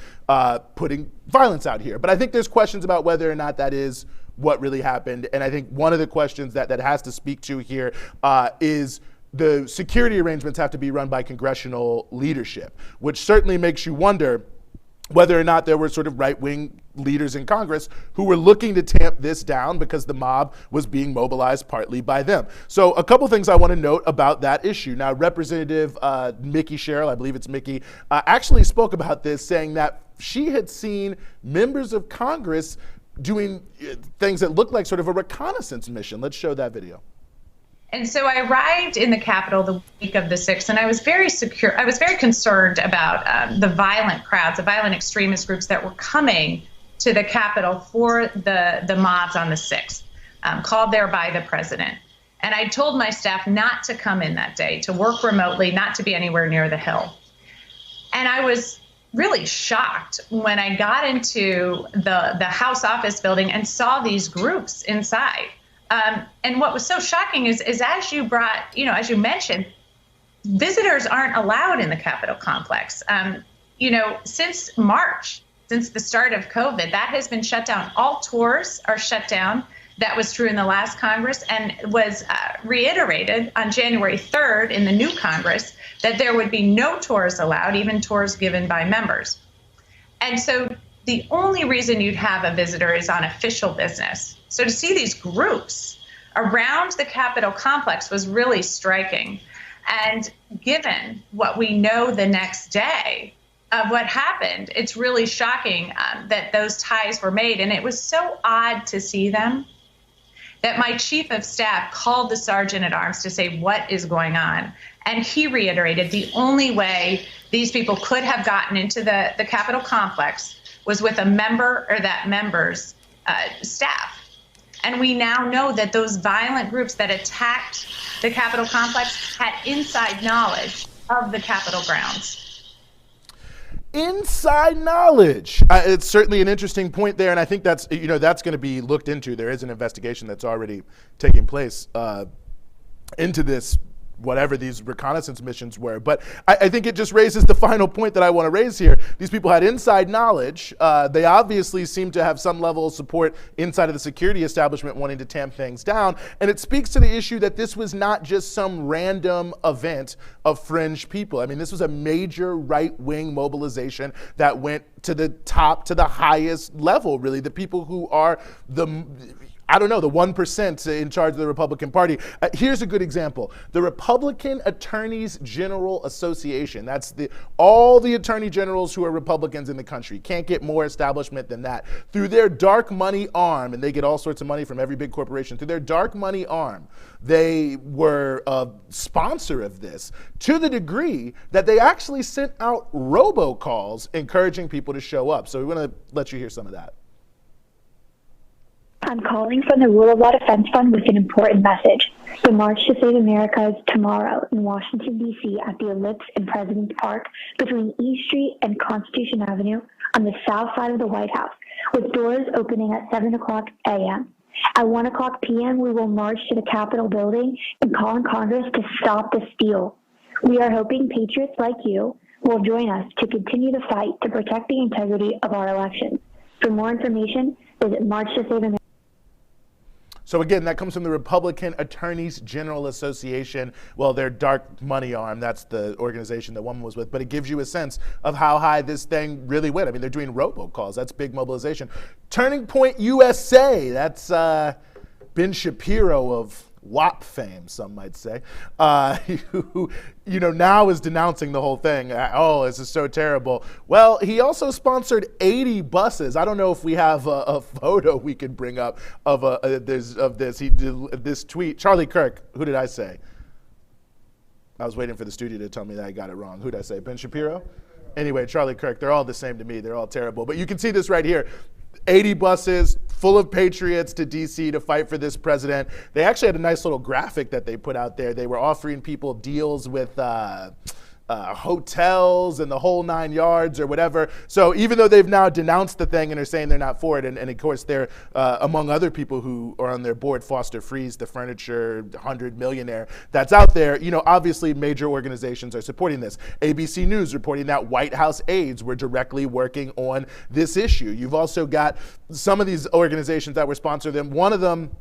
putting violence out here. But I think there's questions about whether or not that is what really happened. And I think one of the questions that has to speak to here is the security arrangements have to be run by congressional leadership, which certainly makes you wonder whether or not there were sort of right-wing leaders in Congress who were looking to tamp this down because the mob was being mobilized partly by them. So a couple things I want to note about that issue. Now, Representative Mickey Sherrill, I believe it's Mickey, actually spoke about this, saying that she had seen members of Congress doing things that looked like sort of a reconnaissance mission. Let's show that video. And so I arrived in the Capitol the week of the 6th, and I was very concerned about the violent crowds, the violent extremist groups that were coming to the Capitol for the mobs on the 6th, called there by the president. And I told my staff not to come in that day, to work remotely, not to be anywhere near the Hill. And I was really shocked when I got into the House office building and saw these groups inside. And what was so shocking is as you mentioned, visitors aren't allowed in the Capitol complex. Since March, since the start of COVID, that has been shut down. All tours are shut down. That was true in the last Congress and was reiterated on January 3rd in the new Congress that there would be no tours allowed, even tours given by members. And so the only reason you'd have a visitor is on official business. So to see these groups around the Capitol complex was really striking. And given what we know the next day of what happened, it's really shocking that those ties were made. And it was so odd to see them that my chief of staff called the sergeant at arms to say, what is going on? And he reiterated the only way these people could have gotten into the Capitol complex was with a member or that member's staff. And we now know that those violent groups that attacked the Capitol complex had inside knowledge of the Capitol grounds. Inside knowledge. It's certainly an interesting point there, and I think that's going to be looked into. There is an investigation that's already taking place into this, whatever these reconnaissance missions were. But I think it just raises the final point that I want to raise here. These people had inside knowledge. They obviously seem to have some level of support inside of the security establishment wanting to tamp things down. And it speaks to the issue that this was not just some random event of fringe people. I mean, this was a major right-wing mobilization that went to the top, to the highest level, really. The people who are the 1% in charge of the Republican Party. Here's a good example. The Republican Attorneys General Association, that's all the attorney generals who are Republicans in the country. Can't get more establishment than that. Through their dark money arm, and they get all sorts of money from every big corporation, through their dark money arm, they were a sponsor of this to the degree that they actually sent out robocalls encouraging people to show up. So we want to let you hear some of that. I'm calling from the Rule of Law Defense Fund with an important message. The March to Save America is tomorrow in Washington, D.C. at the Ellipse in President's Park between E Street and Constitution Avenue on the south side of the White House, with doors opening at 7 o'clock a.m. At 1 o'clock p.m., we will march to the Capitol building and call on Congress to stop the steal. We are hoping patriots like you will join us to continue the fight to protect the integrity of our elections. For more information, visit March to Save America. So again, that comes from the Republican Attorneys General Association. Well, their dark money arm, that's the organization that woman was with, but it gives you a sense of how high this thing really went. I mean, they're doing robocalls. That's big mobilization. Turning Point USA, that's Ben Shapiro of WAP fame, some might say, who, now is denouncing the whole thing. Oh, this is so terrible. Well, he also sponsored 80 buses. I don't know if we have a photo we could bring up of this. He did this tweet. Charlie Kirk, who did I say? I was waiting for the studio to tell me that I got it wrong. Who did I say? Ben Shapiro? Anyway, Charlie Kirk, they're all the same to me. They're all terrible. But you can see this right here. 80 buses full of patriots to DC to fight for this president. They actually had a nice little graphic that they put out there. They were offering people deals with hotels and the whole 9 yards or whatever. So even though they've now denounced the thing and are saying they're not for it, and of course they're among other people who are on their board, Foster Freeze, the furniture 100 millionaire that's out there, obviously major organizations are supporting this. ABC News reporting that White House aides were directly working on this issue. You've also got some of these organizations that were sponsoring them. One of them,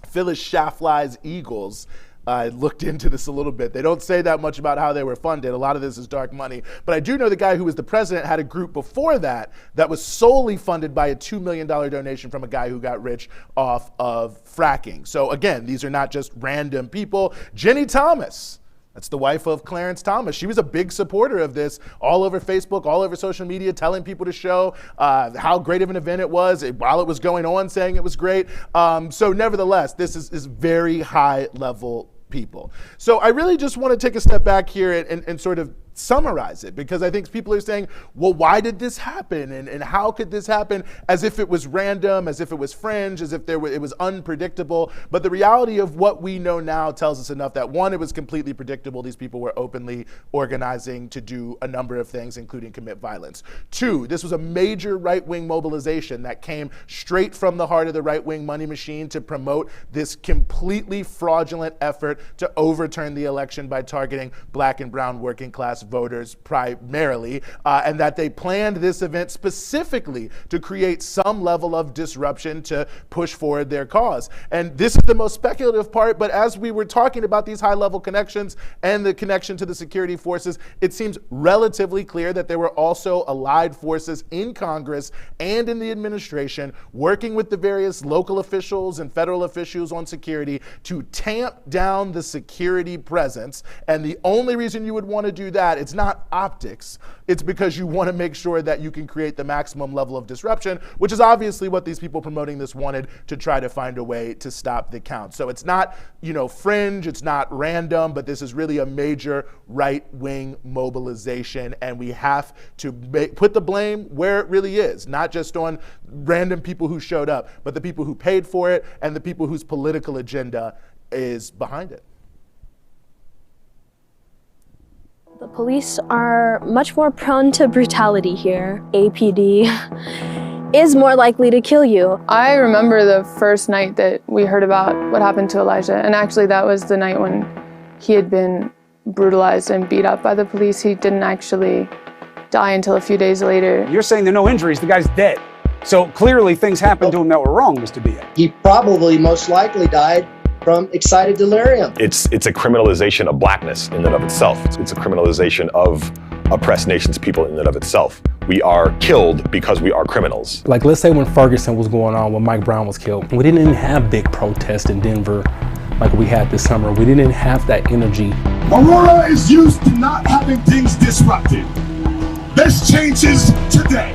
Phyllis Schlafly's Eagles, I looked into this a little bit. They don't say that much about how they were funded. A lot of this is dark money. But I do know the guy who was the president had a group before that was solely funded by a $2 million donation from a guy who got rich off of fracking. So again, these are not just random people. Jenny Thomas, that's the wife of Clarence Thomas. She was a big supporter of this, all over Facebook, all over social media, telling people to show how great of an event it was while it was going on, saying it was great. So nevertheless, this is very high level people. So I really just want to take a step back here and sort of summarize it, because I think people are saying, well, why did this happen? And how could this happen? As if it was random, as if it was fringe, as if it was unpredictable. But the reality of what we know now tells us enough that, one, it was completely predictable. These people were openly organizing to do a number of things, including commit violence. Two, this was a major right-wing mobilization that came straight from the heart of the right-wing money machine to promote this completely fraudulent effort to overturn the election by targeting Black and brown working class voters primarily, and that they planned this event specifically to create some level of disruption to push forward their cause. And this is the most speculative part, but as we were talking about these high-level connections and the connection to the security forces, it seems relatively clear that there were also allied forces in Congress and in the administration working with the various local officials and federal officials on security to tamp down the security presence. And the only reason you would want to do that, it's not optics, it's because you want to make sure that you can create the maximum level of disruption, which is obviously what these people promoting this wanted, to try to find a way to stop the count. So it's not, fringe, it's not random, but this is really a major right-wing mobilization, and we have to put the blame where it really is, not just on random people who showed up, but the people who paid for it and the people whose political agenda is behind it. The police are much more prone to brutality here. APD is more likely to kill you. I remember the first night that we heard about what happened to Elijah, and actually that was the night when he had been brutalized and beat up by the police. He didn't actually die until a few days later. You're saying there are no injuries, the guy's dead. So clearly things happened to him that were wrong, Mr. B.A. He probably most likely died from excited delirium. It's a criminalization of blackness in and of itself. It's a criminalization of oppressed nations, people in and of itself. We are killed because we are criminals. Like, let's say when Ferguson was going on, when Mike Brown was killed, we didn't even have big protests in Denver like we had this summer. We didn't have that energy. Aurora is used to not having things disrupted. This changes today.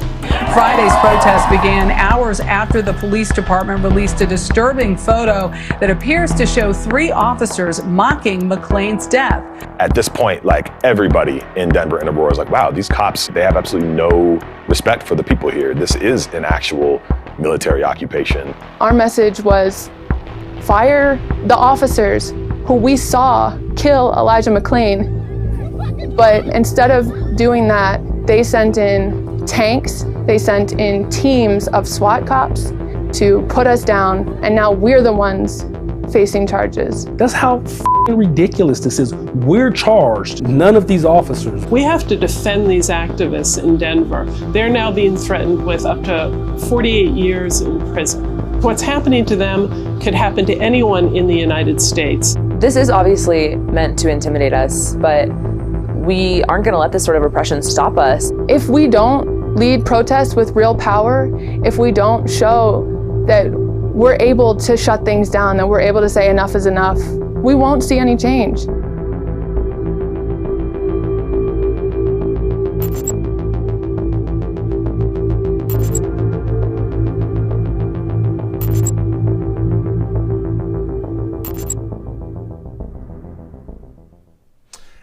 Friday's protest began hours after the police department released a disturbing photo that appears to show 3 officers mocking McClain's death. At this point, everybody in Denver and Aurora is like, wow, these cops, they have absolutely no respect for the people here. This is an actual military occupation. Our message was, fire the officers who who we saw kill Elijah McClain. But instead of doing that, they sent in tanks, they sent in teams of SWAT cops to put us down, and now we're the ones facing charges. That's how ridiculous this is. We're charged, none of these officers. We have to defend these activists in Denver. They're now being threatened with up to 48 years in prison. What's happening to them could happen to anyone in the United States. This is obviously meant to intimidate us, but we aren't going to let this sort of repression stop us. If we don't lead protests with real power, if we don't show that we're able to shut things down, that we're able to say enough is enough, we won't see any change.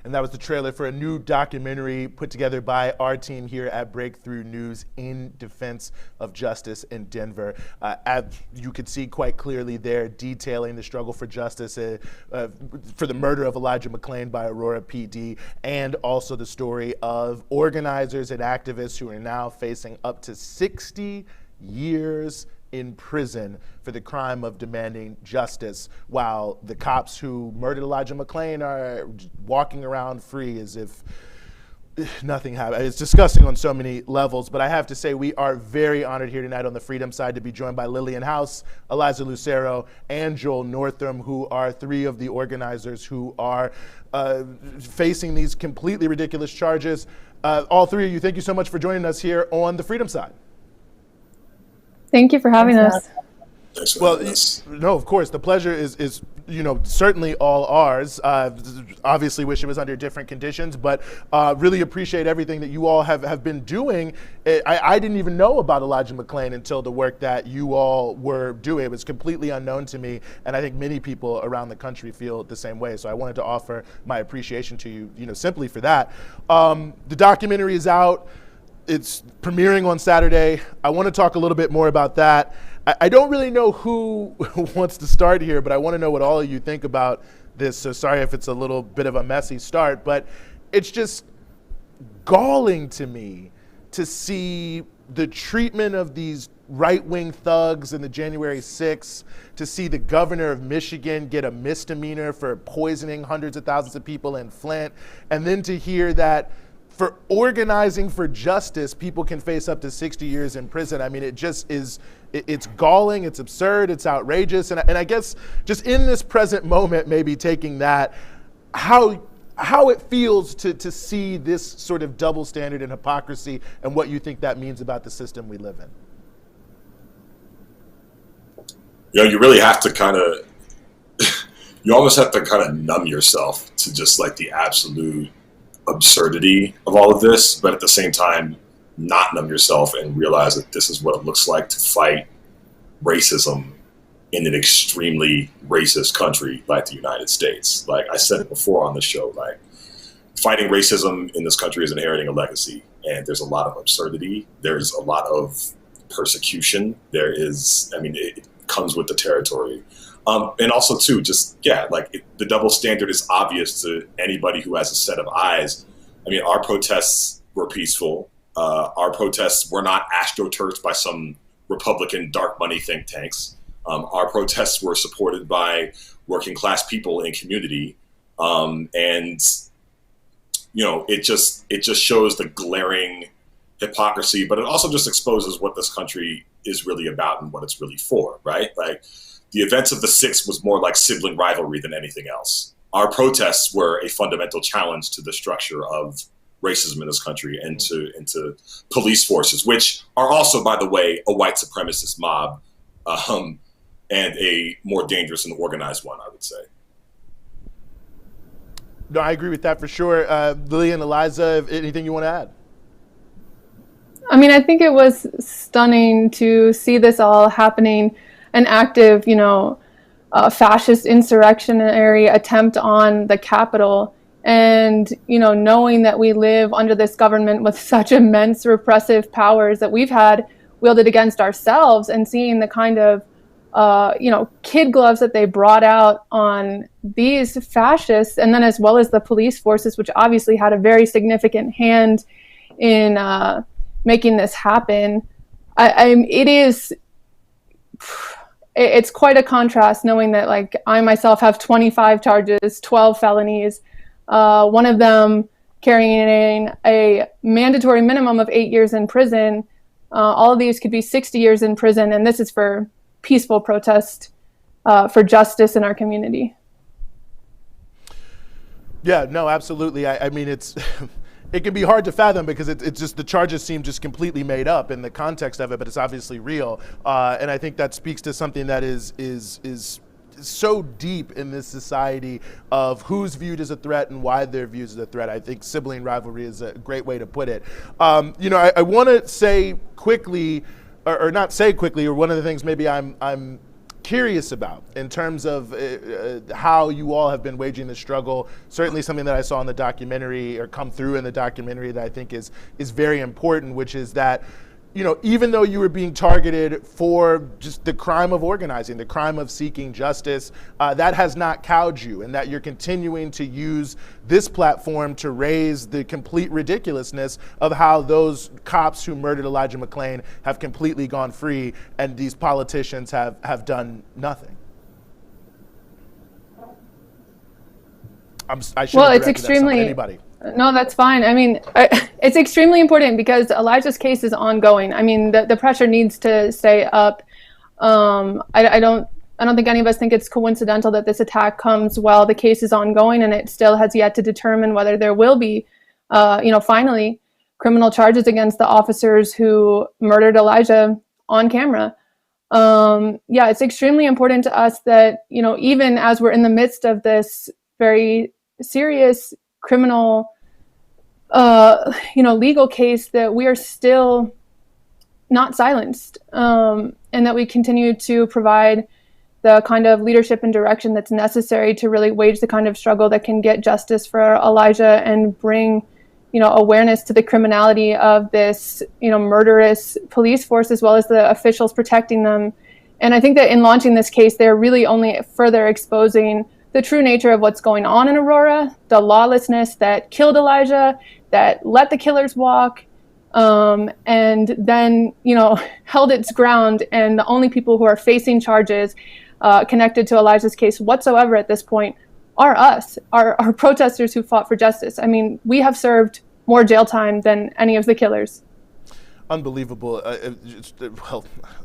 And that was the trailer for a new documentary put together by our team here at Breakthrough News in defense of justice in Denver. As you could see quite clearly there, detailing the struggle for justice for the murder of Elijah McClain by Aurora PD, and also the story of organizers and activists who are now facing up to 60 years in prison for the crime of demanding justice, while the cops who murdered Elijah McClain are walking around free as if nothing happened. It's disgusting on so many levels, but I have to say we are very honored here tonight on the Freedom side to be joined by Lillian House, Eliza Lucero, and Joel Northam, who are three of the organizers who are facing these completely ridiculous charges. All three of you, thank you so much for joining us here on the Freedom side. Thank you for having us. Well, no, of course, the pleasure is certainly all ours. Obviously wish it was under different conditions, but really appreciate everything that you all have been doing. I didn't even know about Elijah McClain until the work that you all were doing. It was completely unknown to me, and I think many people around the country feel the same way. So I wanted to offer my appreciation to you, simply for that. The documentary is out. It's premiering on Saturday. I want to talk a little bit more about that. I don't really know who wants to start here, but I want to know what all of you think about this. So sorry if it's a little bit of a messy start, but it's just galling to me to see the treatment of these right-wing thugs in the January 6th, to see the governor of Michigan get a misdemeanor for poisoning hundreds of thousands of people in Flint, and then to hear that for organizing for justice, people can face up to 60 years in prison. I mean, it just is, it's galling, it's absurd, it's outrageous. And I guess just in this present moment, maybe taking that, how it feels to see this sort of double standard and hypocrisy, and what you think that means about the system we live in. You really have to you almost have to kind of numb yourself to just like the absolute absurdity of all of this, but at the same time not numb yourself and realize that this is what it looks like to fight racism in an extremely racist country like the United States. Like I said it before on the show, like fighting racism in this country is inheriting a legacy, and there's a lot of absurdity, there's a lot of persecution, it comes with the territory. And also too, the double standard is obvious to anybody who has a set of eyes. I mean, our protests were peaceful. Our protests were not astroturfed by some Republican dark money think tanks. Our protests were supported by working class people in community. It just shows the glaring hypocrisy, but it also just exposes what this country is really about and what it's really for, right? Like, the events of the 6th was more like sibling rivalry than anything else. Our protests were a fundamental challenge to the structure of racism in this country and to police forces, which are also, by the way, a white supremacist mob, and a more dangerous and organized one, I would say. No, I agree with that for sure. Lillian, Eliza, anything you want to add? I mean, I think it was stunning to see this all happening. An active, fascist insurrectionary attempt on the Capitol, and knowing that we live under this government with such immense repressive powers that we've had wielded against ourselves, and seeing the kind of kid gloves that they brought out on these fascists, and then as well as the police forces, which obviously had a very significant hand in making this happen. It's quite a contrast knowing that, like, I myself have 25 charges, 12 felonies, one of them carrying a mandatory minimum of 8 years in prison. All of these could be 60 years in prison, and this is for peaceful protest for justice in our community. Yeah, no, absolutely. I mean, it can be hard to fathom because it's just the charges seem just completely made up in the context of it, but it's obviously real. And I think that speaks to something that is so deep in this society of who's viewed as a threat and why they're viewed as a threat. I think sibling rivalry is a great way to put it. I want to say quickly, or not say quickly, or one of the things maybe I'm curious about in terms of how you all have been waging this struggle. Certainly something that I saw in the documentary, or come through in the documentary, that I think is very important, which is that, even though you were being targeted for just the crime of organizing, the crime of seeking justice, that has not cowed you, and that you're continuing to use this platform to raise the complete ridiculousness of how those cops who murdered Elijah McClain have completely gone free, and these politicians have done nothing. It's extremely. Anybody. No, that's fine. I mean, it's extremely important because Elijah's case is ongoing. I mean, the pressure needs to stay up. I don't think any of us think it's coincidental that this attack comes while the case is ongoing, and it still has yet to determine whether there will be, finally, criminal charges against the officers who murdered Elijah on camera. It's extremely important to us that, even as we're in the midst of this very serious criminal, legal case, that we are still not silenced, and that we continue to provide the kind of leadership and direction that's necessary to really wage the kind of struggle that can get justice for Elijah and bring, awareness to the criminality of this, murderous police force, as well as the officials protecting them. And I think that in launching this case, they're really only further exposing the true nature of what's going on in Aurora, the lawlessness that killed Elijah, that let the killers walk, and then, held its ground. And the only people who are facing charges connected to Elijah's case whatsoever at this point are us, our protesters who fought for justice. I mean, we have served more jail time than any of the killers. Unbelievable.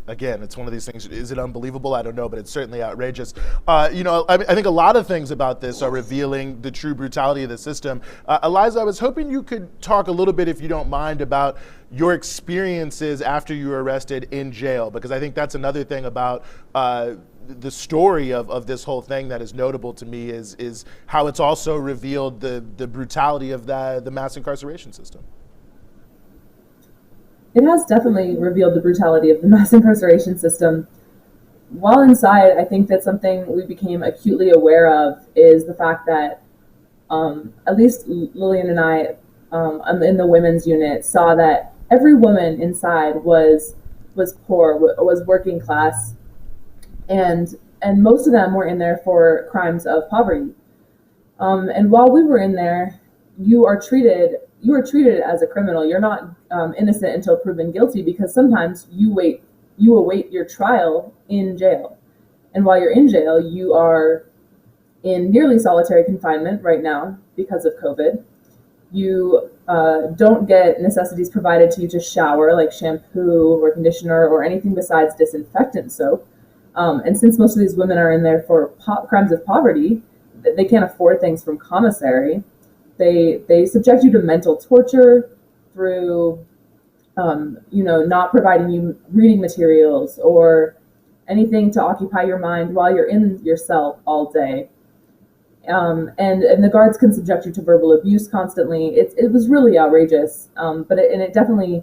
Again, it's one of these things. Is it unbelievable? I don't know, but it's certainly outrageous. I think a lot of things about this are revealing the true brutality of the system. Eliza, I was hoping you could talk a little bit, if you don't mind, about your experiences after you were arrested in jail, because I think that's another thing about the story of this whole thing that is notable to me is how it's also revealed the brutality of the mass incarceration system. It has definitely revealed the brutality of the mass incarceration system. While inside, I think that something we became acutely aware of is the fact that at least Lillian and I in the women's unit saw that every woman inside was poor, was working class, and most of them were in there for crimes of poverty. And while we were in there, you are treated as a criminal. You're not innocent until proven guilty, because sometimes you await your trial in jail. And while you're in jail, you are in nearly solitary confinement right now because of COVID. You don't get necessities provided to you to shower, like shampoo or conditioner or anything besides disinfectant soap. And since most of these women are in there for crimes of poverty, they can't afford things from commissary. They subject you to mental torture through, not providing you reading materials or anything to occupy your mind while you're in your cell all day. And the guards can subject you to verbal abuse constantly. It was really outrageous, but it definitely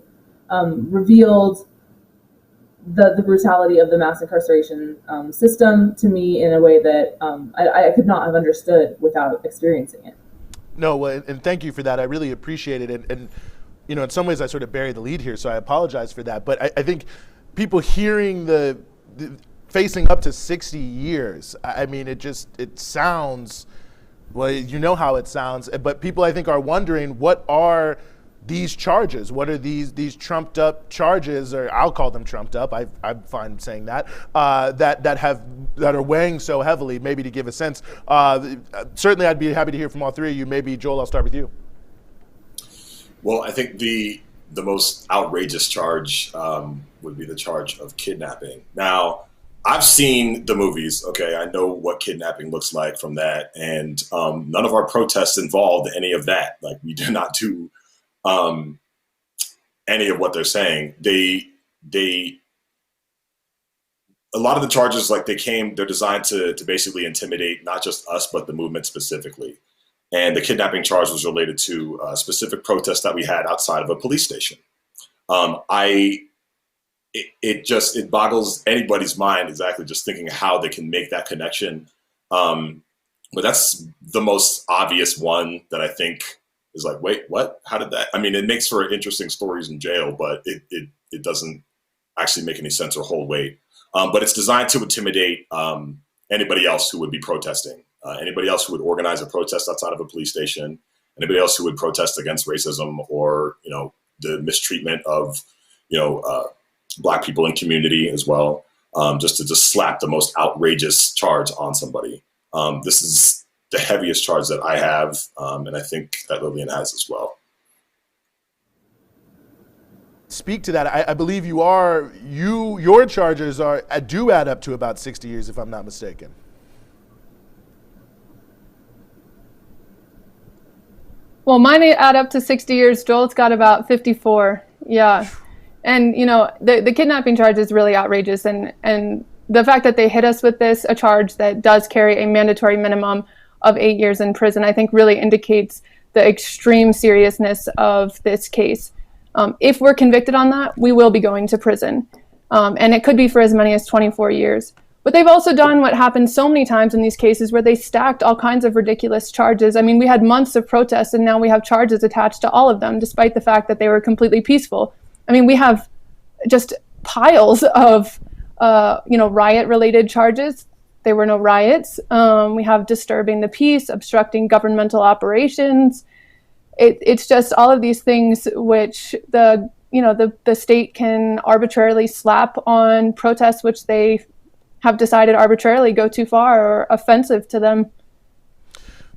revealed the brutality of the mass incarceration system to me in a way that I could not have understood without experiencing it. No, and thank you for that. I really appreciate it. And in some ways I sort of buried the lead here, so I apologize for that. But I think people hearing facing up to 60 years. I mean, it sounds, well, you know how it sounds, but people I think are wondering, what are these charges? What are these trumped up charges, or I'll call them trumped up, I'm fine saying that, that are weighing so heavily, maybe to give a sense. Certainly I'd be happy to hear from all three of you. Maybe Joel, I'll start with you. Well, I think the most outrageous charge would be the charge of kidnapping. Now, I've seen the movies, okay? I know what kidnapping looks like from that, and none of our protests involved any of that. Like, we do not do any of what they're saying. A lot of the charges, like, they're designed to basically intimidate not just us, but the movement specifically. And the kidnapping charge was related to a specific protest that we had outside of a police station. It boggles anybody's mind exactly just thinking how they can make that connection. But that's the most obvious one that I think is like, wait, what? How did that? I mean, it makes for interesting stories in jail, but it doesn't actually make any sense or hold weight. But it's designed to intimidate anybody else who would be protesting, anybody else who would organize a protest outside of a police station, anybody else who would protest against racism or, the mistreatment of, Black people in community as well, just to slap the most outrageous charge on somebody. This is the heaviest charge that I have, and I think that Lillian has as well. Speak to that. I believe your charges do add up to about 60 years, if I'm not mistaken. Well, mine add up to 60 years. Joel's got about 54. Yeah. And, the kidnapping charge is really outrageous. And the fact that they hit us with a charge that does carry a mandatory minimum of 8 years in prison, I think really indicates the extreme seriousness of this case. If we're convicted on that, we will be going to prison. And it could be for as many as 24 years. But they've also done what happens so many times in these cases where they stacked all kinds of ridiculous charges. I mean, we had months of protests and now we have charges attached to all of them, despite the fact that they were completely peaceful. I mean, we have just piles of, riot-related charges. There were no riots. We have disturbing the peace, obstructing governmental operations. It's just all of these things which the state can arbitrarily slap on protests, which they have decided arbitrarily go too far or offensive to them.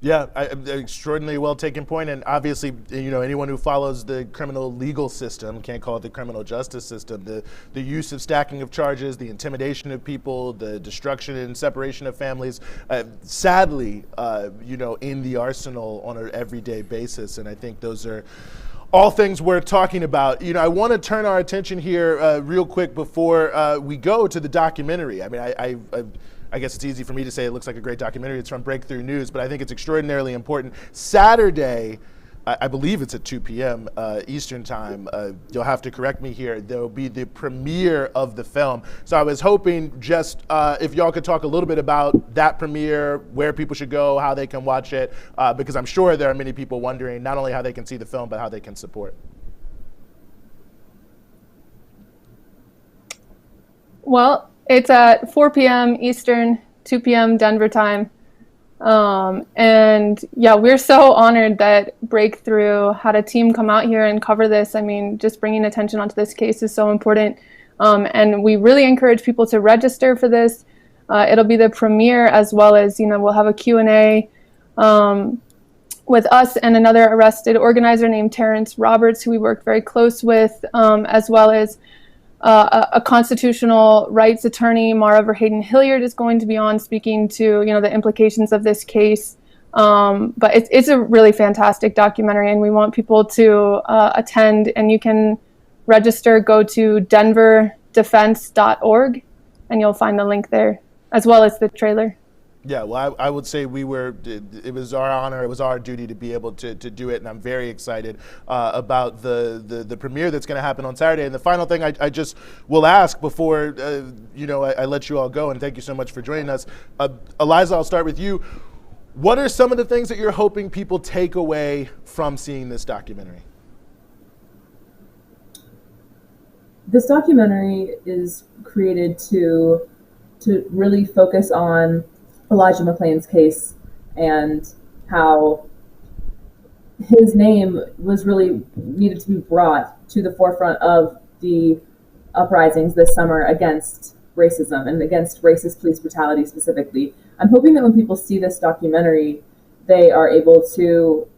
Yeah, extraordinarily well taken point. And obviously, anyone who follows the criminal legal system, can't call it the criminal justice system, the use of stacking of charges, the intimidation of people, the destruction and separation of families, sadly, in the arsenal on an everyday basis. And I think those are all things worth talking about. I want to turn our attention here real quick before we go to the documentary. I mean, I guess it's easy for me to say it looks like a great documentary. It's from Breakthrough News, but I think it's extraordinarily important. Saturday, I believe it's at 2 p.m. Eastern time. You'll have to correct me here. There'll be the premiere of the film. So I was hoping just if y'all could talk a little bit about that premiere, where people should go, how they can watch it, because I'm sure there are many people wondering not only how they can see the film, but how they can support. Well, it's at 4 p.m. Eastern, 2 p.m. Denver time. And yeah, we're so honored that Breakthrough had a team come out here and cover this. I mean, just bringing attention onto this case is so important. And we really encourage people to register for this. It'll be the premiere, as well as, we'll have a Q&A with us and another arrested organizer named Terrence Roberts, who we worked very close with, as well as a constitutional rights attorney, Mara Verheyden Hilliard, is going to be on speaking to, the implications of this case. But it's a really fantastic documentary, and we want people to attend. And you can register. Go to denverdefense.org, and you'll find the link there, as well as the trailer. Yeah, well, I would say it was our honor, it was our duty to be able to do it, and I'm very excited about the premiere that's going to happen on Saturday. And the final thing I just will ask before, I let you all go, and thank you so much for joining us. Eliza, I'll start with you. What are some of the things that you're hoping people take away from seeing this documentary? This documentary is created to to really focus on Elijah McClain's case and how his name was really needed to be brought to the forefront of the uprisings this summer against racism and against racist police brutality specifically. I'm hoping that when people see this documentary, they are able to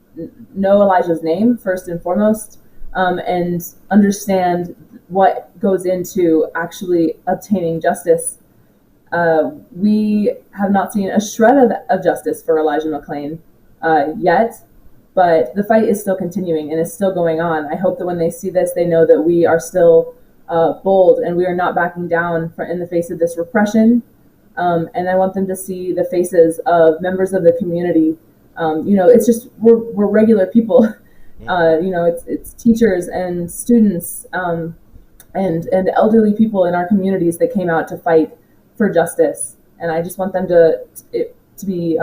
know Elijah's name first and foremost, and understand what goes into actually obtaining justice. We have not seen a shred of justice for Elijah McClain yet, but the fight is still continuing and is still going on. I hope that when they see this, they know that we are still bold and we are not backing down in the face of this repression. And I want them to see the faces of members of the community. It's just, we're regular people. It's teachers and students and elderly people in our communities that came out to fight for justice. And I just want them to be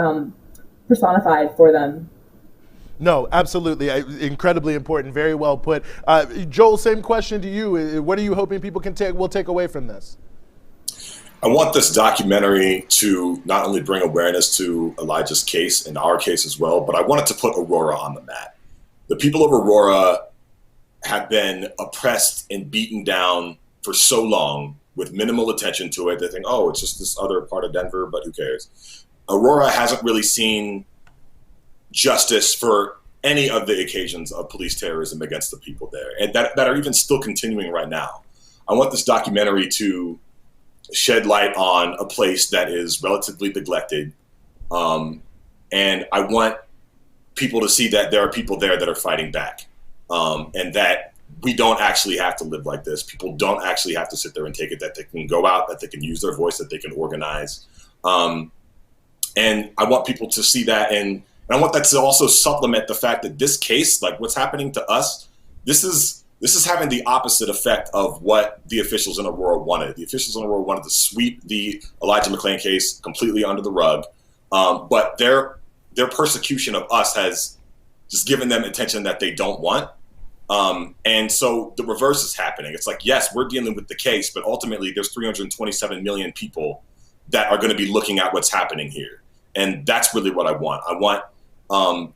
personified for them. No, absolutely. Incredibly important. Very well put. Joel, same question to you. What are you hoping people will take away from this? I want this documentary to not only bring awareness to Elijah's case and our case as well, but I wanted to put Aurora on the map. The people of Aurora have been oppressed and beaten down for so long with minimal attention to it. They think, oh, it's just this other part of Denver, but who cares? Aurora hasn't really seen justice for any of the occasions of police terrorism against the people there, and that are even still continuing right now. I want this documentary to shed light on a place that is relatively neglected. And I want people to see that there are people there that are fighting back, and that we don't actually have to live like this. People don't actually have to sit there and take it, that they can go out, that they can use their voice, that they can organize. And I want people to see that. And I want that to also supplement the fact that this case, like what's happening to us, this is having the opposite effect of what the officials in Aurora wanted. The officials in Aurora wanted to sweep the Elijah McClain case completely under the rug. But their persecution of us has just given them attention that they don't want. And so the reverse is happening. It's like, yes, we're dealing with the case, but ultimately there's 327 million people that are going to be looking at what's happening here. And that's really what I want. I want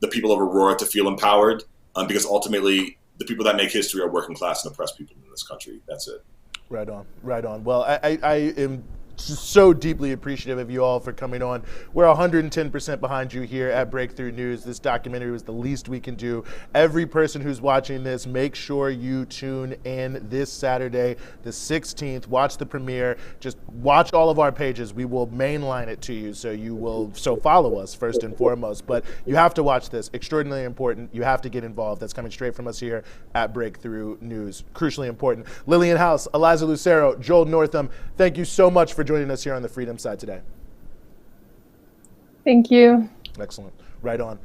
the people of Aurora to feel empowered, because ultimately the people that make history are working class and oppressed people in this country. That's it. Right on, right on. Well, I am so deeply appreciative of you all for coming on. We're 110% behind you here at Breakthrough News. This documentary was the least we can do. Every person who's watching this, make sure you tune in this Saturday, the 16th. Watch the premiere. Just watch all of our pages. We will mainline it to you, so follow us first and foremost. But you have to watch this. Extraordinarily important. You have to get involved. That's coming straight from us here at Breakthrough News. Crucially important. Lillian House, Eliza Lucero, Joel Northam, thank you so much for joining us here on the Freedom Side today. Thank you. Excellent. Right on.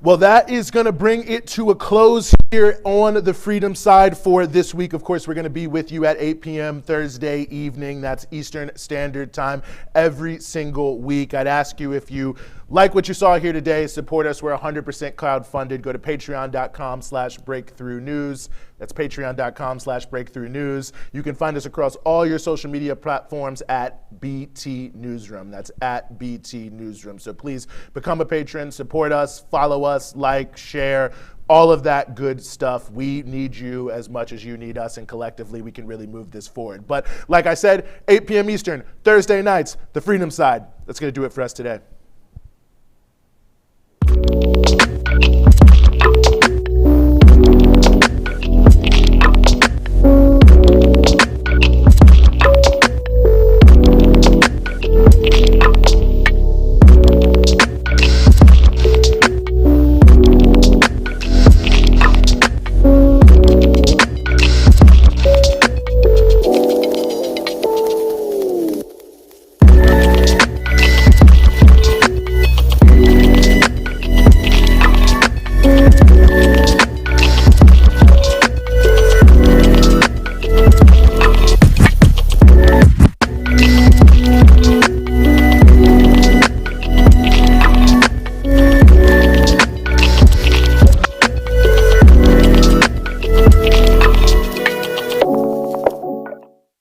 Well, that is going to bring it to a close here on the Freedom Side for this week. Of course, we're going to be with you at 8 p.m. Thursday evening. That's Eastern Standard Time every single week. I'd ask you, if you like what you saw here today, support us. We're 100% crowd-funded. Go to patreon.com/breakthroughnews. That's patreon.com/breakthroughnews. You can find us across all your social media platforms at BT Newsroom. That's at BT Newsroom. So please become a patron, support us, follow us, like, share, all of that good stuff. We need you as much as you need us, and collectively we can really move this forward. But like I said, 8 p.m. Eastern, Thursday nights, the Freedom Side. That's going to do it for us today.